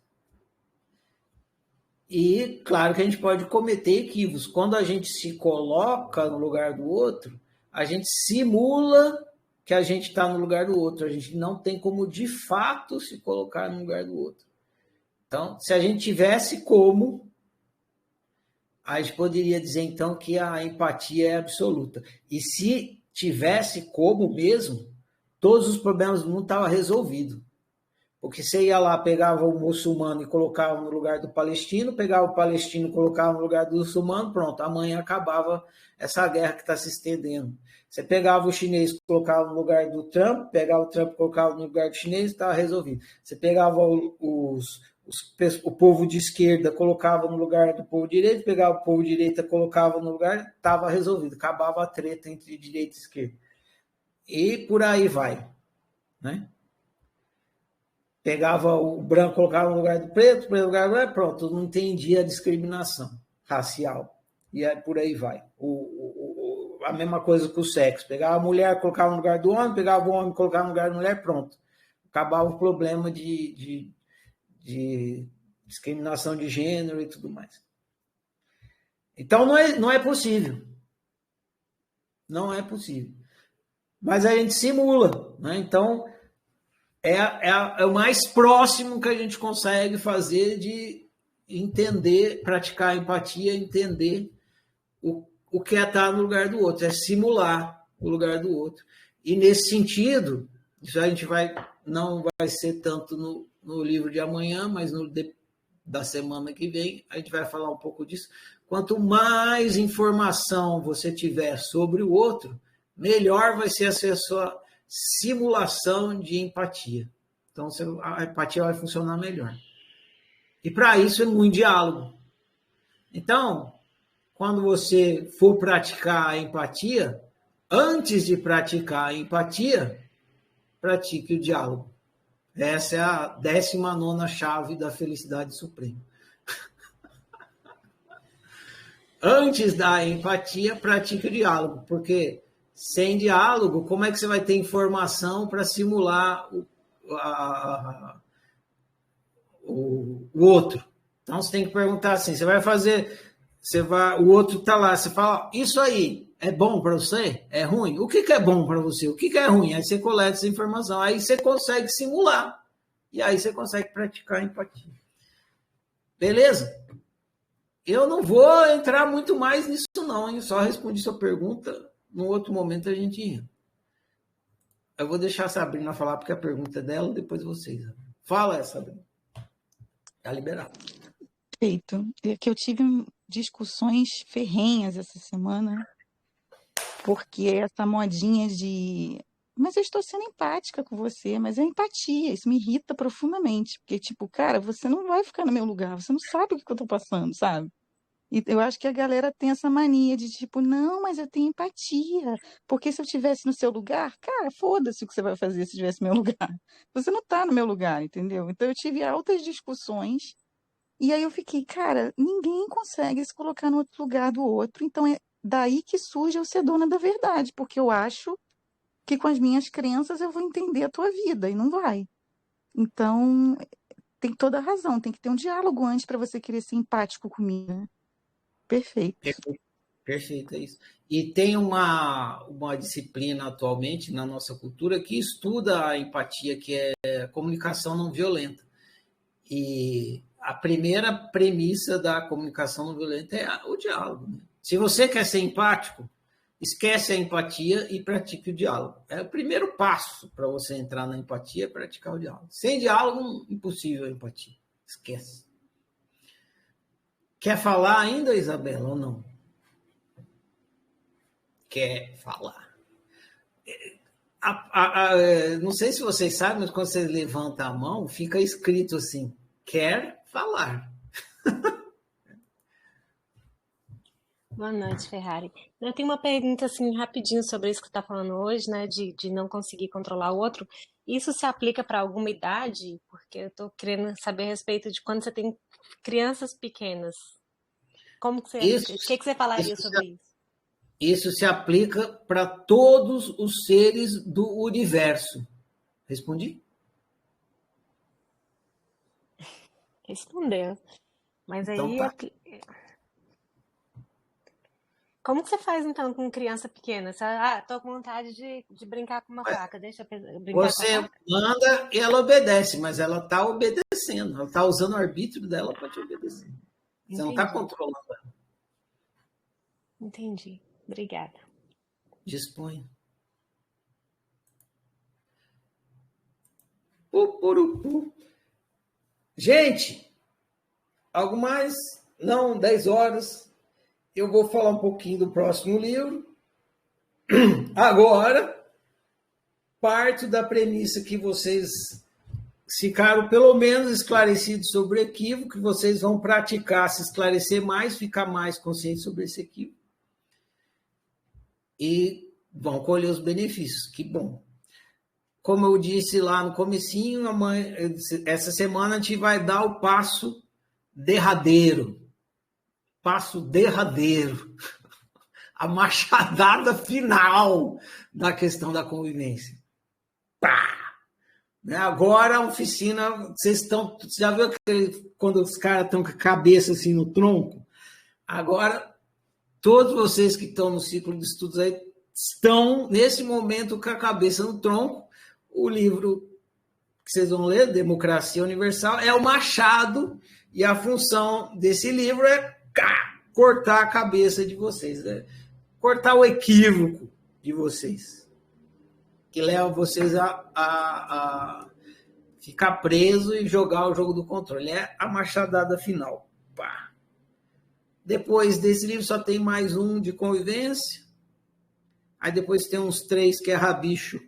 Speaker 1: E, claro que a gente pode cometer equívocos. Quando a gente se coloca no lugar do outro, a gente simula que a gente está no lugar do outro. A gente não tem como, de fato, se colocar no lugar do outro. Então, se a gente tivesse como, a gente poderia dizer, então, que a empatia é absoluta. E se tivesse como mesmo, todos os problemas do mundo estavam resolvidos. Porque você ia lá, pegava o muçulmano e colocava no lugar do palestino, pegava o palestino e colocava no lugar do muçulmano, pronto, amanhã acabava essa guerra que está se estendendo. Você pegava o chinês e colocava no lugar do Trump, pegava o Trump e colocava no lugar do chinês, estava resolvido. Você pegava o povo de esquerda, colocava no lugar do povo de direita, pegava o povo de direita, colocava no lugar, estava resolvido. Acabava a treta entre direita e esquerda. E por aí vai. né? Pegava o branco, colocava no lugar do preto, o preto no lugar do branco, pronto, não entendia a discriminação racial. E aí, por aí vai. A mesma coisa com o sexo. Pegava a mulher, colocava no lugar do homem, pegava o homem, colocava no lugar da mulher, pronto. Acabava o problema de discriminação de gênero e tudo mais. Então, não é possível. Não é possível. Mas a gente simula, né? Então, é o mais próximo que a gente consegue fazer de entender, praticar a empatia, entender o que é estar no lugar do outro, é simular o lugar do outro. E nesse sentido, isso a gente não vai ser tanto no livro de amanhã, mas da semana que vem, a gente vai falar um pouco disso. Quanto mais informação você tiver sobre o outro, melhor vai ser a sua simulação de empatia. Então, a empatia vai funcionar melhor. E para isso é muito diálogo. Então, quando você for praticar a empatia, antes de praticar a empatia, pratique o diálogo. Essa é a 19ª chave da felicidade suprema. Antes da empatia, pratique o diálogo, porque sem diálogo, como é que você vai ter informação para simular o outro? Então, você tem que perguntar assim, o outro está lá, você fala, isso aí é bom para você? É ruim? O que é bom para você? O que é ruim? Aí você coleta essa informação, aí você consegue simular, e aí você consegue praticar a empatia. Beleza? Eu não vou entrar muito mais nisso não, hein? Só respondi sua pergunta, no outro momento a gente entra. Eu vou deixar a Sabrina falar, porque a pergunta é dela, depois vocês. Fala, Sabrina. Está liberado.
Speaker 3: Perfeito. É que eu tive discussões ferrenhas essa semana, porque essa modinha de... Mas eu estou sendo empática com você, mas é empatia, isso me irrita profundamente, porque, tipo, cara, você não vai ficar no meu lugar, você não sabe o que eu estou passando, sabe? E eu acho que a galera tem essa mania de, tipo, não, mas eu tenho empatia, porque se eu estivesse no seu lugar, cara, foda-se o que você vai fazer se estivesse no meu lugar. Você não está no meu lugar, entendeu? Então eu tive altas discussões, e aí eu fiquei, cara, ninguém consegue se colocar no outro lugar do outro, então é daí que surge eu ser dona da verdade, porque eu acho que com as minhas crenças eu vou entender a tua vida, e não vai. Então, tem toda a razão, tem que ter um diálogo antes para você querer ser empático comigo, né? Perfeito.
Speaker 1: Perfeito, é isso. E tem uma disciplina atualmente na nossa cultura que estuda a empatia, que é comunicação não violenta. E a primeira premissa da comunicação não violenta é o diálogo, né? Se você quer ser empático, esquece a empatia e pratique o diálogo. É o primeiro passo para você entrar na empatia, praticar o diálogo. Sem diálogo, impossível a empatia. Esquece. Quer falar ainda, Isabela, ou não? Quer falar. Não sei se vocês sabem, mas quando você levanta a mão, fica escrito assim, quer falar.
Speaker 5: Boa noite, Ferrari. Eu tenho uma pergunta assim rapidinho sobre isso que você está falando hoje, né? De não conseguir controlar o outro. Isso se aplica para alguma idade? Porque eu estou querendo saber a respeito de quando você tem crianças pequenas. Como que você, o que você falaria sobre isso?
Speaker 1: Isso se aplica para todos os seres do universo. Respondi?
Speaker 5: Respondeu. Mas
Speaker 1: Então,
Speaker 5: aí...
Speaker 1: tá.
Speaker 5: Como que você faz, então, com criança pequena? Você, tô com vontade de brincar com uma faca. Deixa eu brincar
Speaker 1: Você
Speaker 5: com a faca?
Speaker 1: manda e ela obedece, mas ela está obedecendo. Ela está usando o arbítrio dela para te obedecer. Você não está controlando ela.
Speaker 5: Entendi. Obrigada.
Speaker 1: Disponha. Gente, algo mais? Não, 10 horas. Eu vou falar um pouquinho do próximo livro. Agora, parto da premissa que vocês ficaram pelo menos esclarecidos sobre o equívoco, que vocês vão praticar, se esclarecer mais, ficar mais conscientes sobre esse equívoco. E vão colher os benefícios, que bom. como eu disse lá no comecinho, essa semana a gente vai dar o passo derradeiro. Passo derradeiro. A machadada final da questão da convivência. Pá! Agora a oficina, vocês já viu quando os caras estão com a cabeça assim no tronco? Agora, todos vocês que estão no ciclo de estudos aí estão, nesse momento, com a cabeça no tronco. O livro que vocês vão ler, Democracia Universal, é o machado, e a função desse livro é cortar a cabeça de vocês, né? Cortar o equívoco de vocês, que leva vocês a ficar preso e jogar o jogo do controle. É a machadada final. Pá. Depois desse livro só tem mais um de convivência. Aí depois tem uns 3 que é rabicho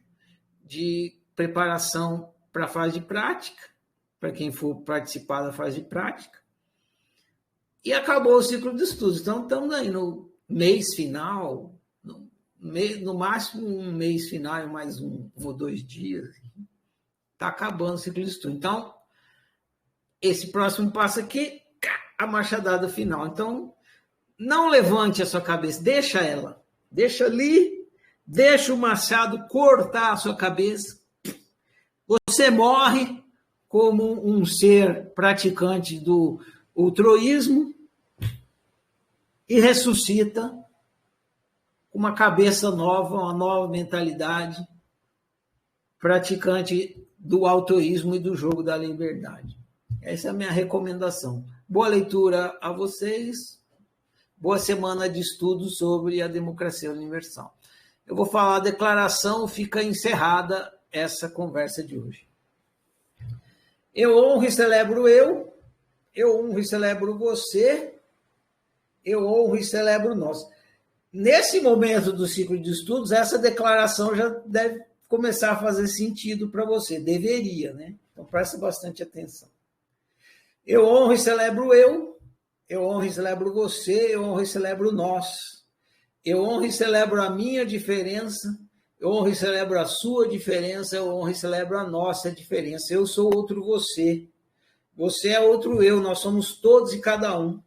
Speaker 1: de preparação para a fase de prática, para quem for participar da fase de prática. E acabou o ciclo de estudos. Então estamos aí no mês final, no máximo um mês final, mais um ou 2 dias. Está acabando o ciclo de estudo. Então, esse próximo passo aqui, a machadada final. Então, não levante a sua cabeça, deixa ela. Deixa ali, deixa o machado cortar a sua cabeça. Você morre como um ser praticante do ultroísmo e ressuscita com uma cabeça nova, uma nova mentalidade, praticante do autoísmo e do jogo da liberdade. Essa é a minha recomendação. Boa leitura a vocês. Boa semana de estudo sobre a democracia universal. Eu vou falar a declaração, fica encerrada essa conversa de hoje. Eu honro e celebro eu honro e celebro você, eu honro e celebro nós. Nesse momento do ciclo de estudos, essa declaração já deve começar a fazer sentido para você. Deveria, né? Então, presta bastante atenção. Eu honro e celebro eu honro e celebro você, eu honro e celebro nós. Eu honro e celebro a minha diferença, eu honro e celebro a sua diferença, eu honro e celebro a nossa diferença. Eu sou outro você, você é outro eu, nós somos todos e cada um.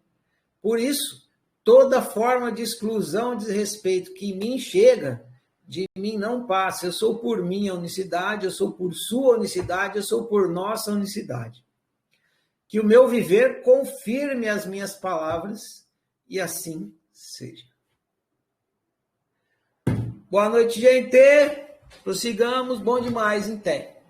Speaker 1: Por isso, toda forma de exclusão, desrespeito que em mim chega, de mim não passa. Eu sou por minha unicidade, eu sou por sua unicidade, eu sou por nossa unicidade. Que o meu viver confirme as minhas palavras e assim seja. Boa noite, gente. Prossigamos. Bom demais, em té.